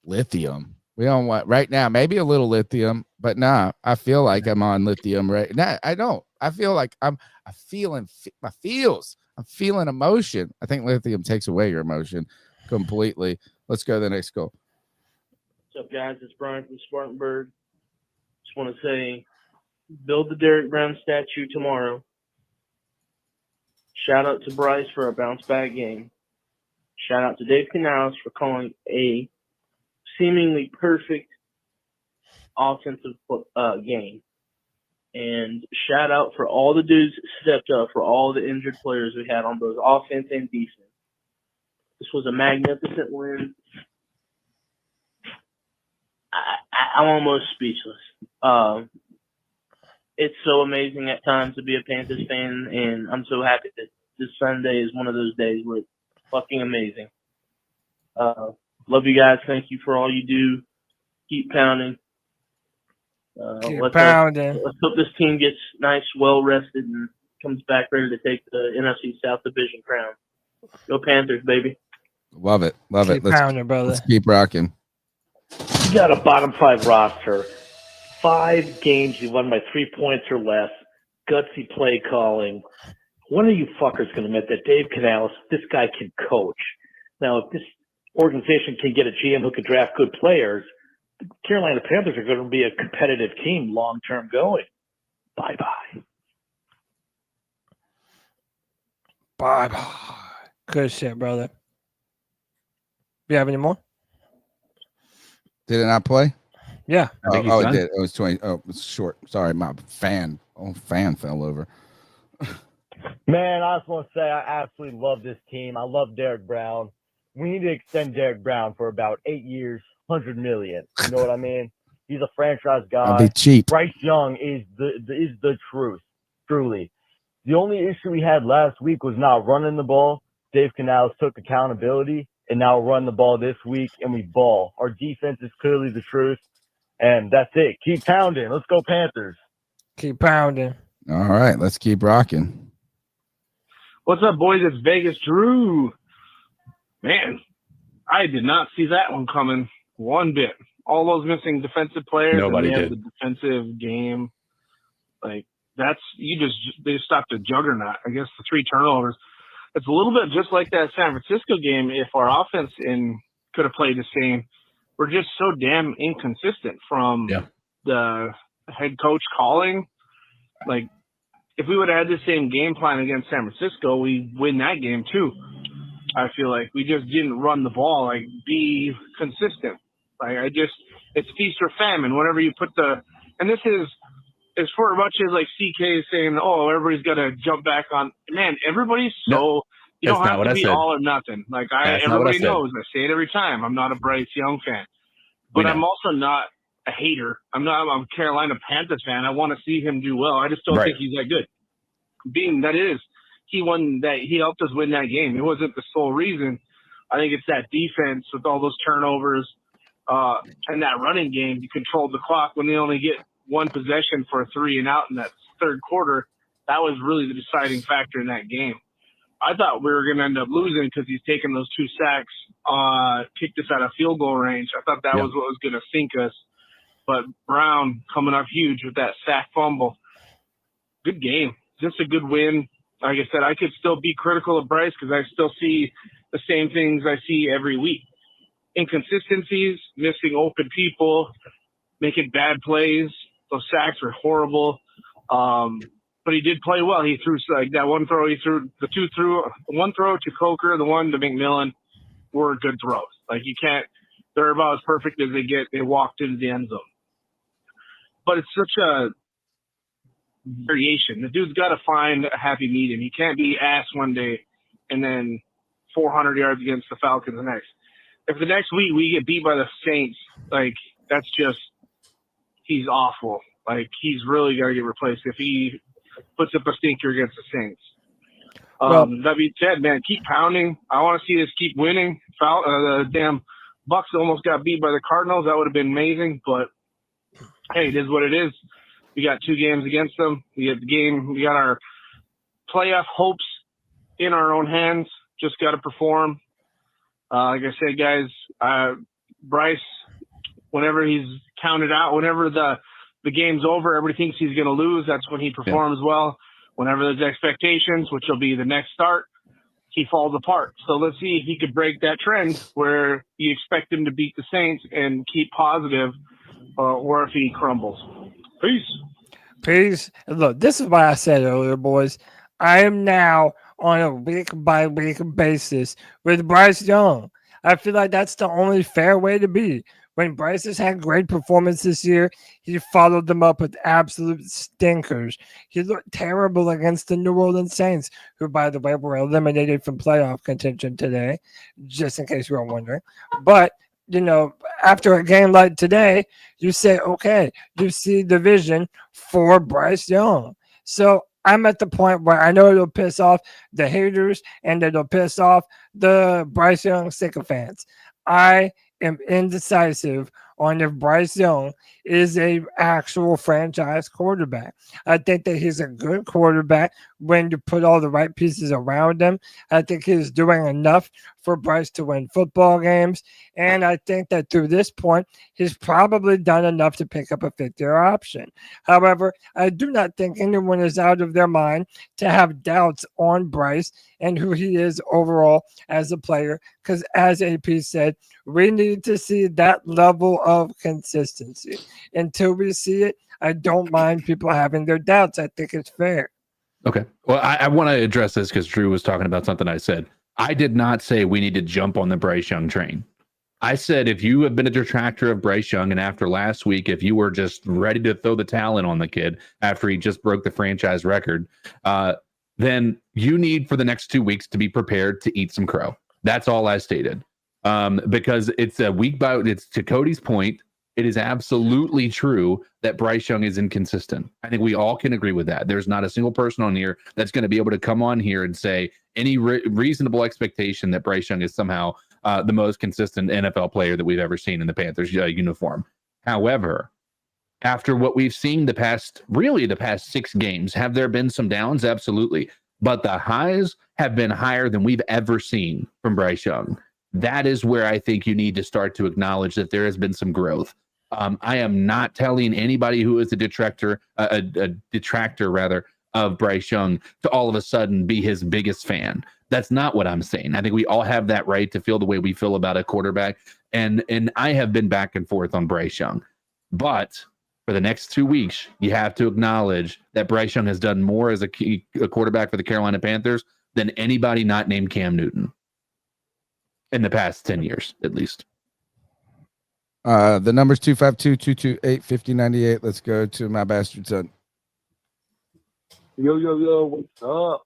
[SPEAKER 6] lithium. We don't want right now, maybe a little lithium, but nah, I feel like I'm on lithium right now. I don't. I feel like I'm feeling my feels. I'm feeling emotion. I think lithium takes away your emotion completely. Let's go to the next goal.
[SPEAKER 18] What's up, guys? It's Brian from Spartanburg. Just want to say, build the Derek Brown statue tomorrow. Shout out to Bryce for a bounce back game. Shout out to Dave Canales for calling a seemingly perfect offensive game. And shout out for all the dudes that stepped up for all the injured players we had on both offense and defense. This was a magnificent win. I'm almost speechless. It's so amazing at times to be a Panthers fan, and I'm so happy that this Sunday is one of those days where it's fucking amazing. Love you guys. Thank you for all you do. Keep pounding. Let's hope this team gets nice, well rested, and comes back ready to take the NFC South division crown. Go Panthers, baby!
[SPEAKER 6] Love it, love it. Let's keep rocking.
[SPEAKER 19] You got a bottom 5 roster. 5 games you won by 3 points or less. Gutsy play calling. When are you fuckers going to admit that Dave Canales, this guy can coach? Now, if this organization can get a GM who can draft good players, the Carolina Panthers are going to be a competitive team long-term going. Bye-bye.
[SPEAKER 3] Bye-bye. Good shit, brother. You have any more?
[SPEAKER 6] Did it not play?
[SPEAKER 3] Yeah.
[SPEAKER 6] It did. It was 20. Oh, it was short. Sorry, my fan fell over.
[SPEAKER 20] Man, I just want to say I absolutely love this team. I love Derek Brown. We need to extend Derek Brown for about 8 years, $100 million. You know what I mean? He's a franchise guy.
[SPEAKER 6] I'll be cheap.
[SPEAKER 20] Bryce Young is the truth, truly. The only issue we had last week was not running the ball. Dave Canales took accountability, and now run the ball this week, and we ball. Our defense is clearly the truth, and that's it. Keep pounding. Let's go Panthers.
[SPEAKER 3] Keep pounding.
[SPEAKER 6] All right, let's keep rocking.
[SPEAKER 21] What's up, boys? It's Vegas Drew. Man, I did not see that one coming one bit. All those missing defensive players.
[SPEAKER 7] Nobody
[SPEAKER 21] and
[SPEAKER 7] did.
[SPEAKER 21] The defensive game, like they just stopped a juggernaut. I guess the 3 turnovers. It's a little bit just like that San Francisco game. If our offense could have played the same, we're just so damn inconsistent from the head coach calling. Like, if we would have had the same game plan against San Francisco, we win that game too. I feel like we just didn't run the ball, like be consistent. Like it's feast or famine. Whenever you put and this is as for much as like CK is saying, oh, everybody's got to jump back on. Man, everybody's so you don't have to be all or nothing. Like everybody knows. I say it every time. I'm not a Bryce Young fan, but I'm also not a hater. I'm a Carolina Panthers fan. I want to see him do well. I just don't think he's that good. Being that is, he helped us win that game. It wasn't the sole reason. I think it's that defense with all those turnovers and that running game. You controlled the clock when they only get one possession for a 3 and out in that third quarter. That was really the deciding factor in that game. I thought we were going to end up losing because he's taking those 2 sacks, kicked us out of field goal range. I thought that was what was going to sink us. But Brown coming up huge with that sack fumble. Good game. Just a good win. Like I said, I could still be critical of Bryce because I still see the same things I see every week. Inconsistencies, missing open people, making bad plays. Those sacks were horrible. But he did play well. He threw like that one throw. He threw one throw to Coker, the one to McMillan were good throws. Like they're about as perfect as they get. They walked into the end zone. But it's such a variation. The dude's got to find a happy medium. He can't be ass one day and then 400 yards against the Falcons the next. If the next week we get beat by the Saints, like that's just he's awful. Like he's really got to get replaced if he puts up a stinker against the Saints. That being said, man, keep pounding. I want to see us keep winning. The damn Bucks almost got beat by the Cardinals. That would have been amazing, but hey, it is what it is. We got 2 games against them. We got our playoff hopes in our own hands. Just got to perform. Like I said, guys, Bryce, whenever he's counted out, whenever the game's over, everybody thinks he's going to lose. That's when he performs well. Whenever there's expectations, which will be the next start, he falls apart. So let's see if he could break that trend where you expect him to beat the Saints and keep positive, or if he crumbles.
[SPEAKER 3] Peace. Look, this is what I said earlier, boys. I am now on a week-by-week basis with Bryce Young. I feel like that's the only fair way to be. When Bryce has had great performance this year, he followed them up with absolute stinkers. He looked terrible against the New Orleans Saints, who, by the way, were eliminated from playoff contention today, just in case you were wondering. But, after a game like today, you say, okay, you see the vision for Bryce Young. So I'm at the point where I know it'll piss off the haters and it'll piss off the Bryce Young sycophants. I am indecisive on if Bryce Young is a actual franchise quarterback. I think that he's a good quarterback when you put all the right pieces around him. I think he's doing enough for Bryce to win football games. And I think that through this point, he's probably done enough to pick up a fifth-year option. However, I do not think anyone is out of their mind to have doubts on Bryce and who he is overall as a player. Because as AP said, we need to see that level of consistency. Until we see it, I don't mind people having their doubts. I think it's fair.
[SPEAKER 7] Okay. Well, I want to address this because Drew was talking about something I said. I did not say we need to jump on the Bryce Young train. I said if you have been a detractor of Bryce Young and after last week, if you were just ready to throw the towel in on the kid after he just broke the franchise record, then you need for the next 2 weeks to be prepared to eat some crow. That's all I stated. Because it's a week by, it's to Cody's point, it is absolutely true that Bryce Young is inconsistent. I think we all can agree with that. There's not a single person on here that's going to be able to come on here and say any reasonable expectation that Bryce Young is somehow the most consistent NFL player that we've ever seen in the Panthers uniform. However, after what we've seen the past 6 games, have there been some downs? Absolutely. But the highs have been higher than we've ever seen from Bryce Young. That is where I think you need to start to acknowledge that there has been some growth. I am not telling anybody who is a detractor of Bryce Young to all of a sudden be his biggest fan. That's not what I'm saying. I think we all have that right to feel the way we feel about a quarterback. And I have been back and forth on Bryce Young. But for the next 2 weeks, you have to acknowledge that Bryce Young has done more as a quarterback for the Carolina Panthers than anybody not named Cam Newton in the past 10 years, at least.
[SPEAKER 6] The number's 252-228-5098. Let's go to my bastard son.
[SPEAKER 4] Yo, what's up?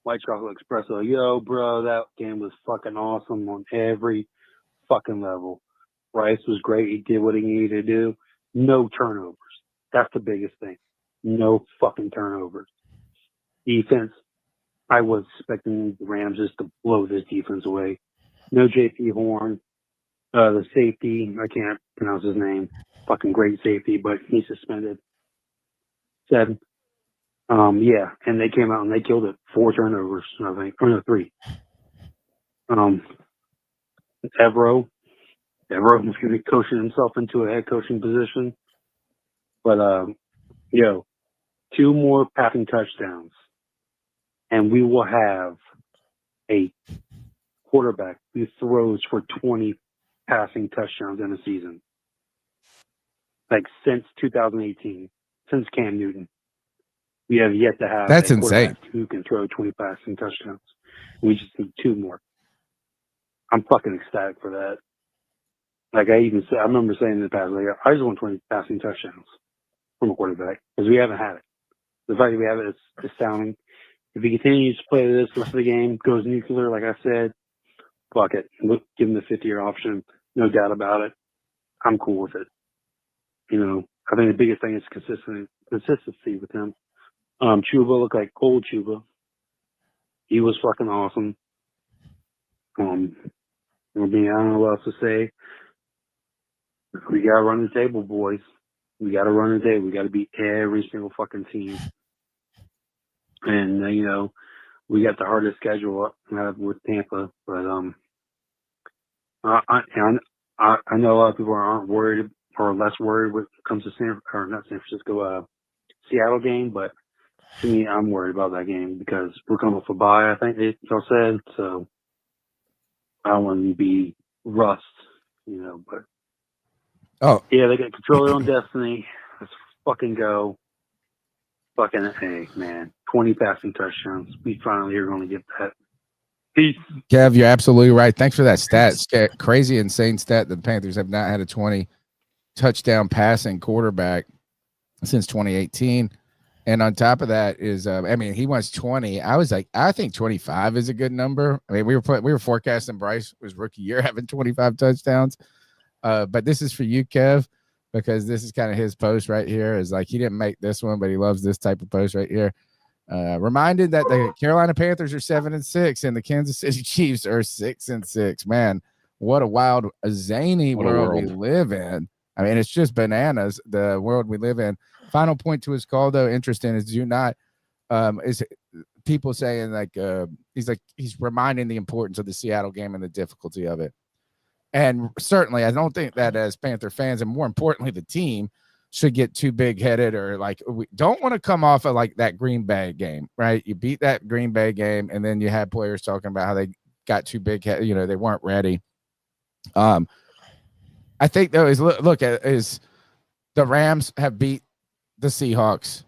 [SPEAKER 4] White Chocolate Espresso. Yo, bro, that game was fucking awesome on every fucking level. Bryce was great. He did what he needed to do. No turnovers. That's the biggest thing. No fucking turnovers. Defense, I was expecting the Rams just to blow this defense away. No JP Horn. The safety, I can't pronounce his name. Fucking great safety, but he's suspended. 7. Yeah, and they came out and they killed it. 4 turnovers, I think. Or no, 3. Evero was going to be coaching himself into a head coaching position. But, 2 more passing touchdowns, and we will have a quarterback who throws for 20 passing touchdowns in a season. Like since 2018, since Cam Newton. We have yet to have
[SPEAKER 6] That's
[SPEAKER 4] a
[SPEAKER 6] insane.
[SPEAKER 4] quarterback who can throw 20 passing touchdowns. We just need 2 more. I'm fucking ecstatic for that. Like I remember saying in the past, like, I just want 20 passing touchdowns from a quarterback because we haven't had it. The fact that we have it is astounding. If he continues to play this the rest of the game, goes nuclear, like I said, fuck it. Give him the 50-year option. No doubt about it. I'm cool with it. I think the biggest thing is consistency with him. Chuba looked like old Chuba. He was fucking awesome. I don't know what else to say. We gotta run the table, boys. We gotta run the table. We gotta beat every single fucking team. And we got the hardest schedule up with Tampa, but I know a lot of people aren't worried or less worried when it comes to San Francisco, Seattle game, but to me, I'm worried about that game because we're coming off a bye, I think y'all said, so I don't want to be rust, but yeah, they got control their own destiny. Let's fucking go. Fucking A, man. 20 passing touchdowns. We finally are going to get that. Peace.
[SPEAKER 6] Kev, you're absolutely right. Thanks for that stat. Crazy, insane stat that the Panthers have not had a 20 touchdown passing quarterback since 2018. And on top of that is, he wants 20. I was like, I think 25 is a good number. I mean, we were forecasting Bryce was rookie year having 25 touchdowns. But this is for you, Kev, because this is kind of his post right here. Is like he didn't make this one, but he loves this type of post right here. Reminded that the Carolina Panthers are 7-6 and the Kansas City Chiefs are 6-6. Man, what a wild, zany world we live in. I mean, it's just bananas, the world we live in. Final point to his call, though, interesting is is people saying he's reminding the importance of the Seattle game and the difficulty of it. And certainly, I don't think that as Panther fans, and more importantly, the team should get too big-headed or we don't want to come off of that Green Bay game, right? You beat that Green Bay game, and then you had players talking about how they got too big-headed, they weren't ready. I think though is the Rams have beat the Seahawks.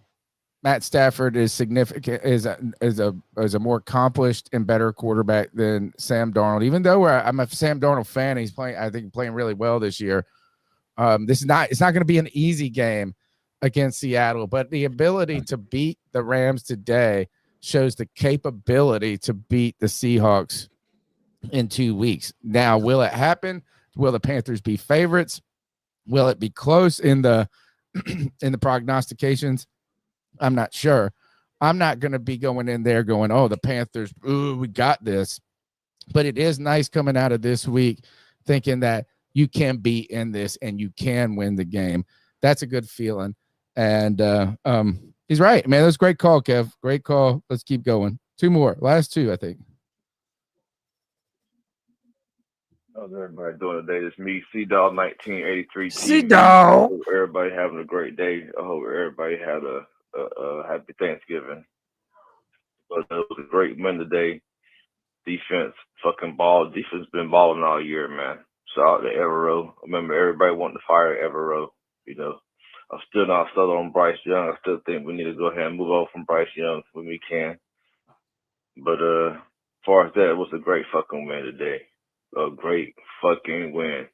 [SPEAKER 6] Matt Stafford is significant, is a more accomplished and better quarterback than Sam Darnold. Even though I'm a Sam Darnold fan, he's playing really well this year. It's not going to be an easy game against Seattle, but the ability to beat the Rams today shows the capability to beat the Seahawks in 2 weeks. Now, will it happen? Will the Panthers be favorites? Will it be close in the in the prognostications? I'm not sure. I'm not going to be going in there going, oh, the Panthers, ooh, we got this. But it is nice coming out of this week thinking that you can be in this and you can win the game. That's a good feeling. And he's right, man. That was a great call, Kev. Great call. Let's keep going. Two more. Last two, I think.
[SPEAKER 1] How's everybody doing today? It's me, C-Dog 1983.
[SPEAKER 3] C-Dog.
[SPEAKER 1] Hope everybody having a great day. I hope everybody had a happy Thanksgiving. But it was a great win today. Defense fucking ball. Defense been balling all year, man. Shout out to Evero. I remember everybody wanting to fire Evero. I'm still not settled on Bryce Young. I still think we need to go ahead and move on from Bryce Young when we can. But as far as that, it was a great fucking win today. A great fucking win.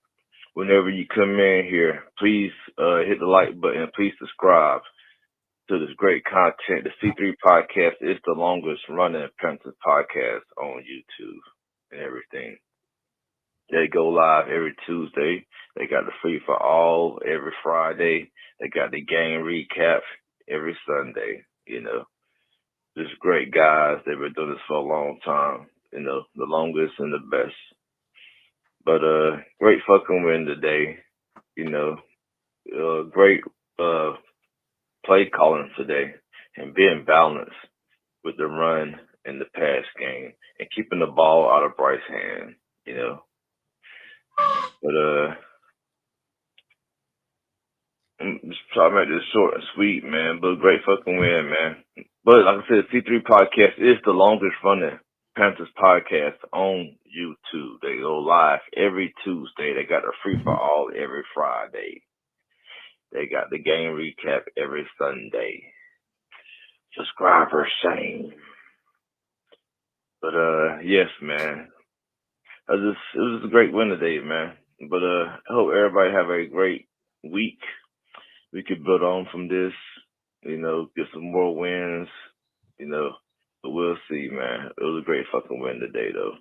[SPEAKER 1] Whenever you come in here, please hit the like button. Please subscribe to this great content. The C3 podcast is the longest running Panthers podcast on YouTube and everything. They go live every Tuesday. They got the free for all every Friday. They got the game recap every Sunday. Just great guys. They've been doing this for a long time. The longest and the best. But great fucking win today. Great play calling today and being balanced with the run and the pass game and keeping the ball out of Bryce's hand. But I'm just trying to make this short and sweet, man. But great fucking win, man. But like I said, the C3 podcast is the longest running Panthers podcast on YouTube. They go live every Tuesday. They got a free for all every Friday. They got the game recap every Sunday. Subscriber shame. But yes, man. It was a great win today, man. But I hope everybody have a great week. We could build on from this, get some more wins, but we'll see, man. It was a great fucking win today, though.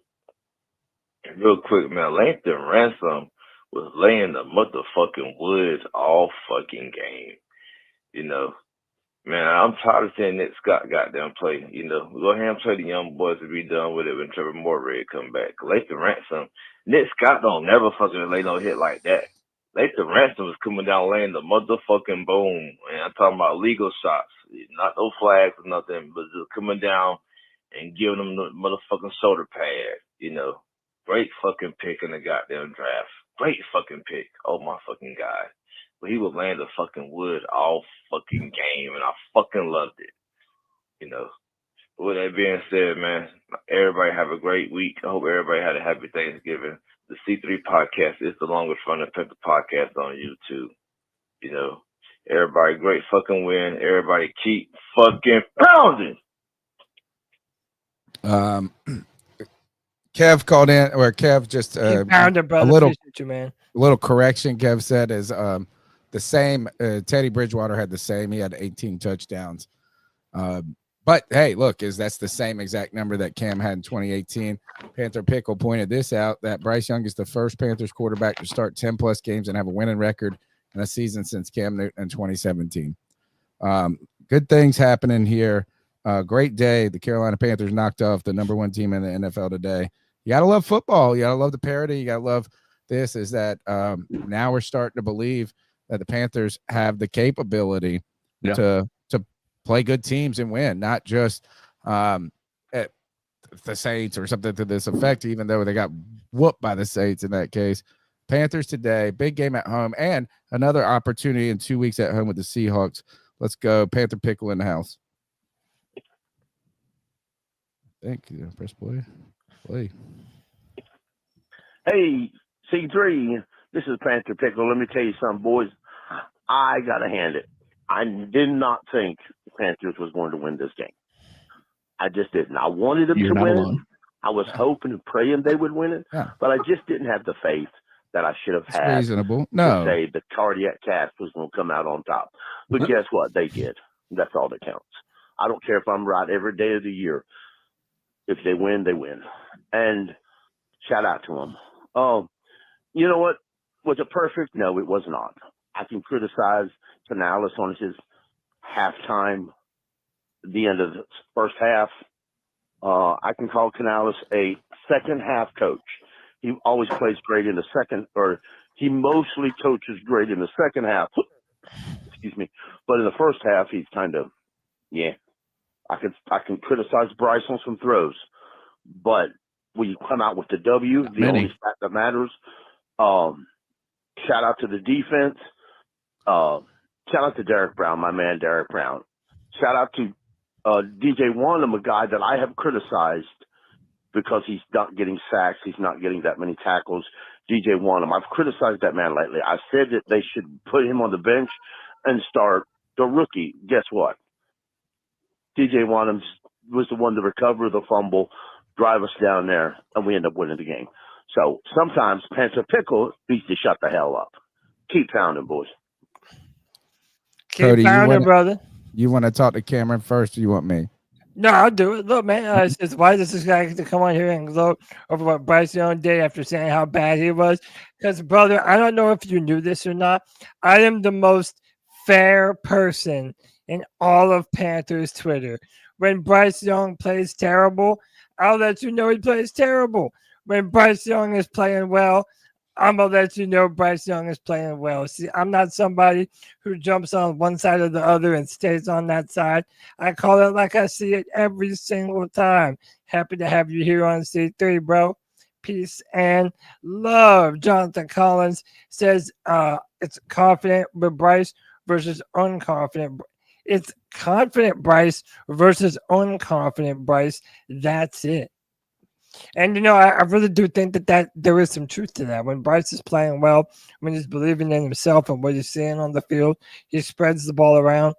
[SPEAKER 1] And real quick, man, Langton Ransom was laying the motherfucking woods all fucking game.
[SPEAKER 2] Man, I'm tired of seeing Nick Scott goddamn play. You know, go ahead and play the young boys to be done with it when Trevor Morray come back. Lathan Ransom, Nick Scott don't never fucking lay no hit like that. Lathan Ransom was coming down laying the motherfucking boom. And I'm talking about legal shots, not no flags or nothing, but just coming down and giving them the motherfucking shoulder pad. You know, great fucking pick in the goddamn draft. Great fucking pick. Oh my fucking God. But he would land the fucking wood all fucking game, and I fucking loved it. You know. With that being said, man, everybody have a great week. I hope everybody had a happy Thanksgiving. The C3 podcast is the longest running Panther podcast on YouTube. You know, everybody great fucking win. Everybody keep fucking pounding.
[SPEAKER 6] Kev called in, or Kev just
[SPEAKER 3] pounding, brother.
[SPEAKER 6] a little,
[SPEAKER 3] Appreciate you, man.
[SPEAKER 6] a little correction. Kev said is the same. Teddy Bridgewater had the same. He had 18 touchdowns. But hey, look, that's the same exact number that Cam had in 2018. Panther Pickle pointed this out, that Bryce Young is the first Panthers quarterback to start 10 plus games and have a winning record in a season since Cam Newton in 2017. Good things happening here. Great day. The Carolina Panthers knocked off the number one team in the NFL today. You got to love football. You got to love the parity. You got to love this, is that now we're starting to believe that the Panthers have the capability to play good teams and win, not just at the Saints or something to this effect, even though they got whooped by the Saints in that case. Panthers today, big game at home, and another opportunity in 2 weeks at home with the Seahawks. Let's go. Panther Pickle in the house. Thank you. Press play. Play.
[SPEAKER 22] Hey, C3, this is Panther Pickle. Let me tell you something, boys. I got to hand it. I did not think the Panthers was going to win this game. I just didn't. I wanted them
[SPEAKER 7] You're
[SPEAKER 22] to
[SPEAKER 7] not
[SPEAKER 22] win
[SPEAKER 7] alone.
[SPEAKER 22] it. I was hoping and praying they would win it, but I just didn't have the faith that I should have
[SPEAKER 6] It's
[SPEAKER 22] had
[SPEAKER 6] reasonable. No.
[SPEAKER 22] to say the cardiac cast was going to come out on top. But guess what? They did. That's all that counts. I don't care if I'm right every day of the year. If they win, they win. And shout out to them. You know what? Was it perfect? No, it was not. I can criticize Canales on his halftime, the end of the first half. I can call Canales a second half coach. He always plays great in the second, or he mostly coaches great in the second half. Excuse me. But in the first half, he's kind of, I can criticize Bryce on some throws, but when you come out with the W, the only stat that matters. Shout out to the defense. Shout out to Derek Brown, my man Derek Brown. Shout out to DJ Wanham, a guy that I have criticized because he's not getting sacks. He's not getting that many tackles. DJ Wanham. I've criticized that man lately. I said that they should put him on the bench and start the rookie. Guess what? DJ Wanham was the one to recover the fumble, drive us down there, and we end up winning the game. So sometimes Panther Pickle needs to shut the hell up. Keep pounding, boys.
[SPEAKER 6] Cody,
[SPEAKER 3] pounding, brother.
[SPEAKER 6] You want to talk to Cameron first, or you want me?
[SPEAKER 3] No, I'll do it. Look, man, why does this guy get to come on here and gloat over what Bryce Young did after saying how bad he was? Because, brother, I don't know if you knew this or not. I am the most fair person in all of Panthers Twitter. When Bryce Young plays terrible, I'll let you know he plays terrible. When Bryce Young is playing well, I'm going to let you know Bryce Young is playing well. See, I'm not somebody who jumps on one side or the other and stays on that side. I call it like I see it every single time. Happy to have you here on C3, bro. Peace and love. Jonathan Collins says it's confident with Bryce versus unconfident. It's confident Bryce versus unconfident Bryce. That's it. And, you know, I really do think that there is some truth to that. When Bryce is playing well, when he's believing in himself and what he's seeing on the field, he spreads the ball around.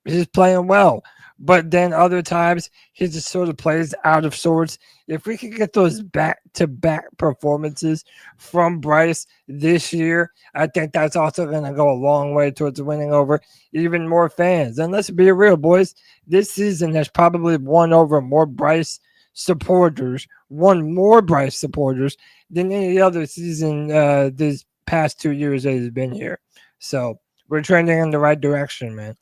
[SPEAKER 3] He's playing well. But then other times, he just sort of plays out of sorts. If we could get those back-to-back performances from Bryce this year, I think that's also going to go a long way towards winning over even more fans. And let's be real, boys. This season has probably won over more Bryce supporters, than any other season these past 2 years that he's been here. So we're trending in the right direction, man.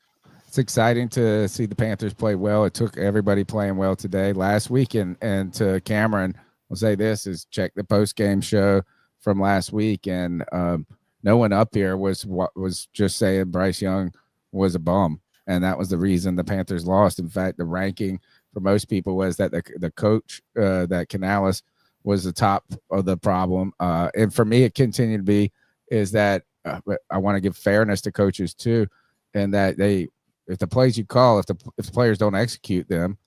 [SPEAKER 6] It's exciting to see the Panthers play well. It took everybody playing well today. Last week, and to Cameron, I'll say this is check the post-game show from last week, and no one up here was just saying Bryce Young was a bum, and that was the reason the Panthers lost. In fact, the ranking for most people was that the coach, that Canales, was the top of the problem. And for me, it continued to be is that I want to give fairness to coaches too, and that if the plays you call, if the players don't execute them,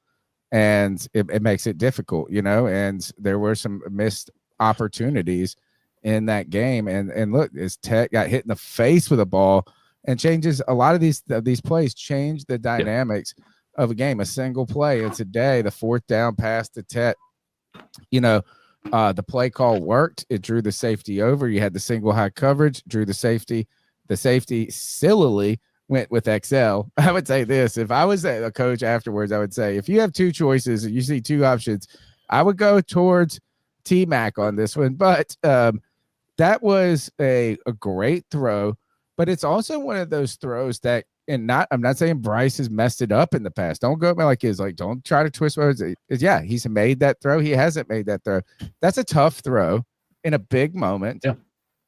[SPEAKER 6] and it makes it difficult, and there were some missed opportunities in that game. And look, this Tech got hit in the face with a ball and changes a lot of these plays change the dynamics of a game. A single play. And today, the 4th down pass to Tech, the play call worked. It drew the safety over. You had the single high coverage, drew the safety. The safety sillily went with XL. I would say this. If I was a coach afterwards, I would say, if you have 2 choices and you see 2 options, I would go towards T-Mac on this one. But that was a great throw. But it's also one of those throws that, I'm not saying Bryce has messed it up in the past. Don't go like his, don't try to twist words. Yeah, he's made that throw. He hasn't made that throw. That's a tough throw in a big moment. Yeah.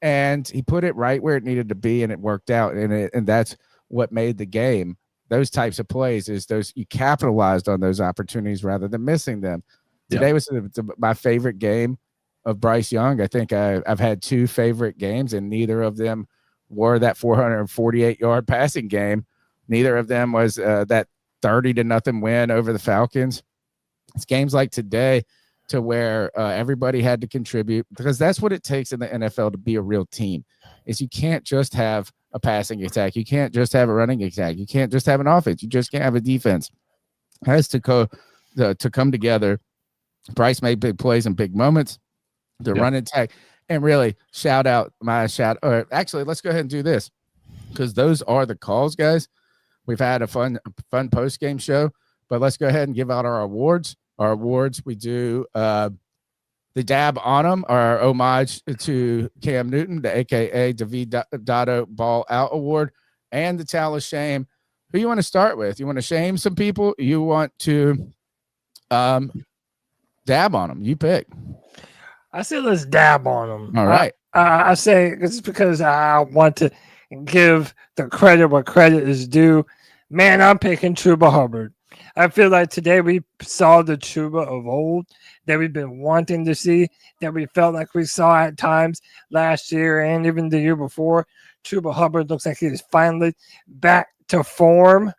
[SPEAKER 6] And he put it right where it needed to be, and it worked out. And that's what made the game. Those types of plays is you capitalized on those opportunities rather than missing them. Today was my favorite game of Bryce Young. I think I've had 2 favorite games, and neither of them were that 448-yard passing game. Neither of them was that 30-0 win over the Falcons. It's games like today to where everybody had to contribute, because that's what it takes in the NFL to be a real team. Is you can't just have a passing attack. You can't just have a running attack. You can't just have an offense. You just can't have a defense. It has to come together. Bryce made big plays in big moments. The running attack. And really, actually, let's go ahead and do this, because those are the calls, guys. We've had a fun post-game show, but let's go ahead and give out our awards. Our awards, we do the dab on them, our homage to Cam Newton, the AKA David Dotto Ball Out Award, and the Towel of Shame. Who you want to start with? You want to shame some people? You want to dab on them? You pick.
[SPEAKER 3] I say let's dab on them.
[SPEAKER 6] All right.
[SPEAKER 3] I say it's because I want to give the credit where credit is due. Man, I'm picking Chuba Hubbard. I feel like today we saw the Chuba of old that we've been wanting to see, that we felt like we saw at times last year and even the year before. Chuba Hubbard looks like he's finally back to form,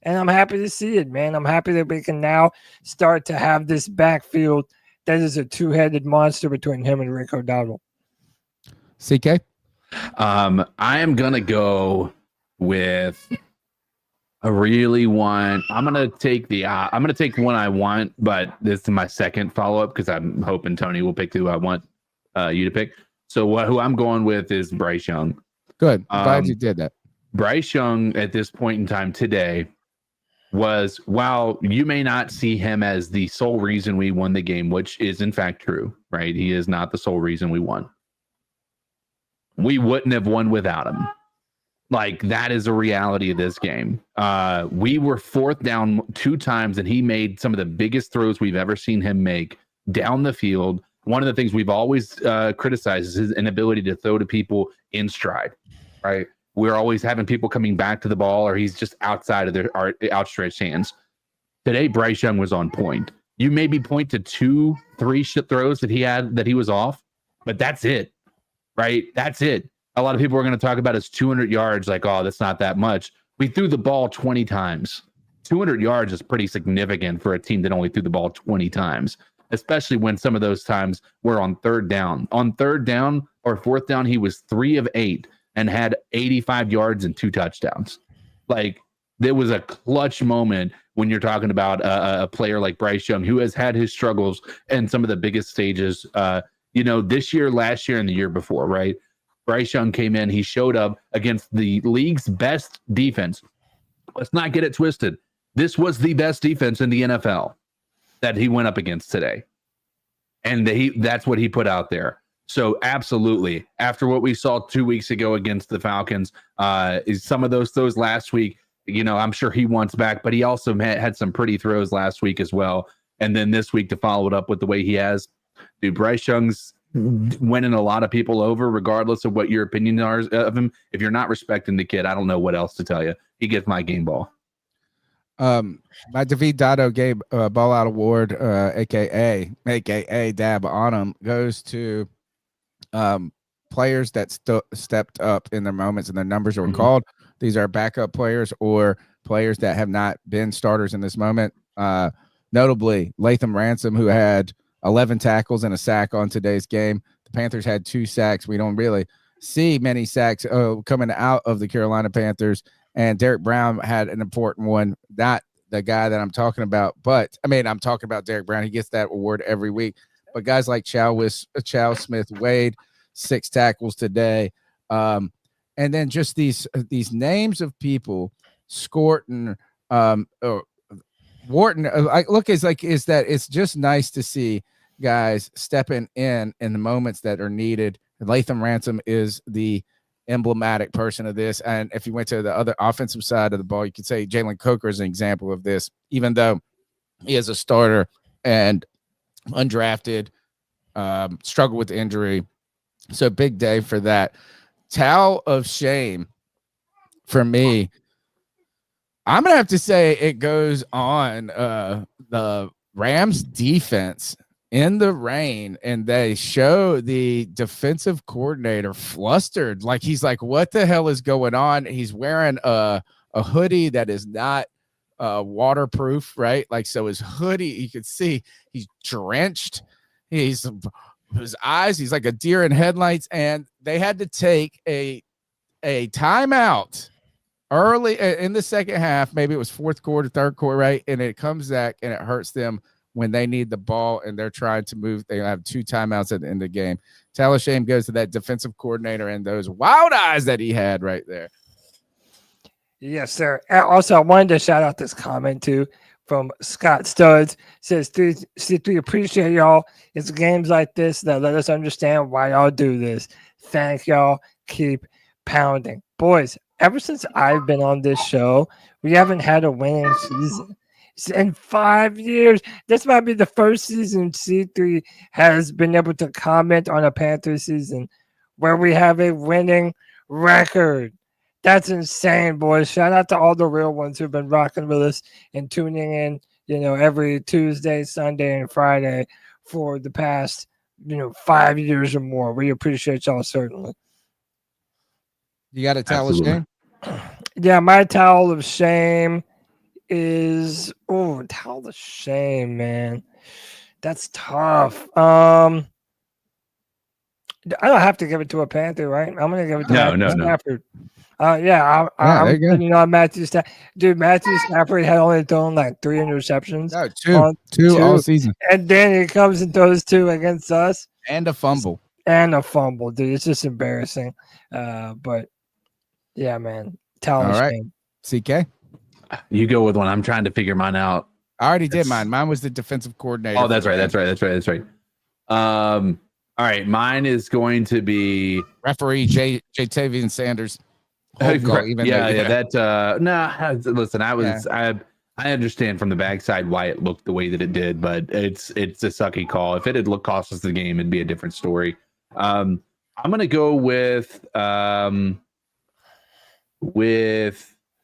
[SPEAKER 3] and I'm happy to see it, man. I'm happy that we can now start to have this backfield that is a 2-headed monster between him and Rico Dowdle.
[SPEAKER 6] CK?
[SPEAKER 7] I am going to go with I'm going to take one I want, but this is my second follow-up because I'm hoping Tony will pick who I want you to pick. So who I'm going with is Bryce Young.
[SPEAKER 6] Good. Glad you did that.
[SPEAKER 7] Bryce Young at this point in time today was, while you may not see him as the sole reason we won the game, which is in fact true, right? He is not the sole reason we won. We wouldn't have won without him. Like, that is a reality of this game. We were 4th down 2 times, and he made some of the biggest throws we've ever seen him make down the field. One of the things we've always criticized is his inability to throw to people in stride, right? We're always having people coming back to the ball, or he's just outside of our outstretched hands. Today, Bryce Young was on point. You maybe point to 2-3 throws that he had that he was off, but that's it, right? That's it. A lot of people are going to talk about his 200 yards like, oh, that's not that much. We threw the ball 20 times. 200 yards is pretty significant for a team that only threw the ball 20 times, especially when some of those times were on 3rd down. On 3rd down or 4th down, he was 3 of 8 and had 85 yards and 2 touchdowns. Like, there was a clutch moment when you're talking about a player like Bryce Young, who has had his struggles in some of the biggest stages, this year, last year, and the year before, right? Bryce Young came in. He showed up against the league's best defense. Let's not get it twisted. This was the best defense in the NFL that he went up against today. And that's what he put out there. So absolutely, after what we saw 2 weeks ago against the Falcons, is some of those last week, I'm sure he wants back, but he also had some pretty throws last week as well. And then this week to follow it up with the way he has. Dude, Bryce Young's winning a lot of people over, regardless of what your opinion are of him. If you're not respecting the kid, I don't know what else to tell you. He gets my game ball.
[SPEAKER 6] My David Dotto Gabe ball out award, aka Dab on him, goes to players that stepped up in their moments and their numbers were called. These are backup players or players that have not been starters in this moment. Notably, Latham Ransom, who had 11 tackles and a sack on today's game. The Panthers had 2 sacks. We don't really see many sacks coming out of the Carolina Panthers. And Derek Brown had an important one, not the guy that I'm talking about, but I'm talking about Derek Brown. He gets that award every week. But guys like Chow Smith Wade, 6 tackles today. And then just these names of people, Scorton, Wharton, it's just nice to see guys stepping in the moments that are needed. Latham Ransom is the emblematic person of this. And if you went to the other offensive side of the ball, you could say Jalen Coker is an example of this, even though he is a starter and undrafted, struggled with injury. So big day for that. Towel of shame for me. I'm going to have to say it goes on the Rams defense in the rain, and they show the defensive coordinator flustered. Like, he's like, what the hell is going on? He's wearing a hoodie that is not waterproof, right? Like, so his hoodie, you could see he's drenched. His eyes, he's like a deer in headlights, and they had to take a timeout early in the second half. Maybe it was fourth quarter, third quarter, right? And it comes back and it hurts them when they need the ball and they're trying to move. They have 2 timeouts at the end of the game. Tell shame goes to that defensive coordinator and those wild eyes that he had right there.
[SPEAKER 3] Yes, sir. And also, I wanted to shout out this comment too from Scott Studs. Says, C3, appreciate y'all. It's games like this that let us understand why y'all do this. Thank y'all. Keep pounding. Boys, ever since I've been on this show, we haven't had a winning season in 5 years. This might be the first season C3 has been able to comment on a Panthers season where we have a winning record. That's insane, boys. Shout out to all the real ones who've been rocking with us and tuning in, every Tuesday, Sunday, and Friday for the past, 5 years or more. We appreciate y'all, certainly.
[SPEAKER 6] You got a towel of shame?
[SPEAKER 3] Yeah, my towel of shame is towel of shame, man. That's tough. I don't have to give it to a Panther, right? I'm gonna give it to Matthew Stafford. I'm putting on Matthew Stafford. Dude, Matthew Stafford had only thrown like 3 interceptions.
[SPEAKER 6] No, two all season.
[SPEAKER 3] And then he comes and throws 2 against us.
[SPEAKER 6] And a fumble.
[SPEAKER 3] Dude. It's just embarrassing. But yeah, man. Towel of shame.
[SPEAKER 6] CK?
[SPEAKER 7] You go with one. I'm trying to figure mine out.
[SPEAKER 6] I already did mine. Mine was the defensive coordinator.
[SPEAKER 7] Oh, that's right. All right, mine is going to be
[SPEAKER 6] referee Jatavian Sanders.
[SPEAKER 7] Listen, I understand from the backside why it looked the way that it did, but it's a sucky call. If it had looked cost us the game, it'd be a different story. I'm gonna go with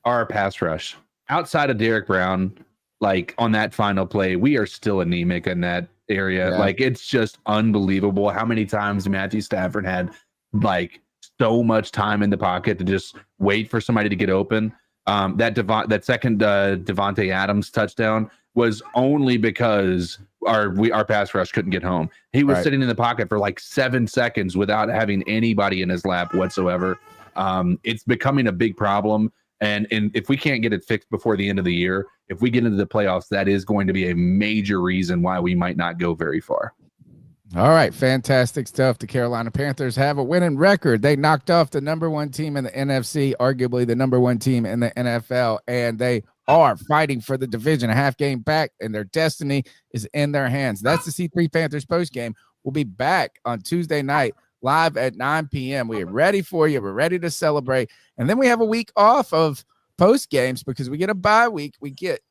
[SPEAKER 7] our pass rush. Outside of Derek Brown, like on that final play, we are still anemic in that area.
[SPEAKER 6] Yeah.
[SPEAKER 7] Like, it's just unbelievable how many times Matthew Stafford had like so much time in the pocket to just wait for somebody to get open. That second Devontae Adams touchdown was only because our pass rush couldn't get home. He was sitting in the pocket for like 7 seconds without having anybody in his lap whatsoever. It's becoming a big problem. And if we can't get it fixed before the end of the year, if we get into the playoffs, that is going to be a major reason why we might not go very far.
[SPEAKER 6] All right, fantastic stuff. The Carolina Panthers have a winning record. They knocked off the number 1 team in the NFC, arguably the number 1 team in the NFL, and they are fighting for the division, a half game back, and their destiny is in their hands. That's the C3 Panthers postgame. We'll be back on Tuesday night, live at 9 p.m. We are ready for you. We're ready to celebrate. And then we have a week off of post games because we get a bye week.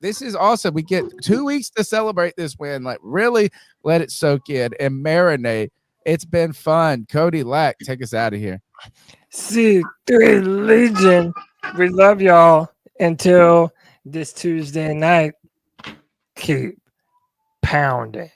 [SPEAKER 6] This is awesome. We get 2 weeks to celebrate this win. Like really let it soak in and marinate. It's been fun. Cody Lack, take us out of here.
[SPEAKER 3] C3 Legion. We love y'all. Until this Tuesday night, keep pounding.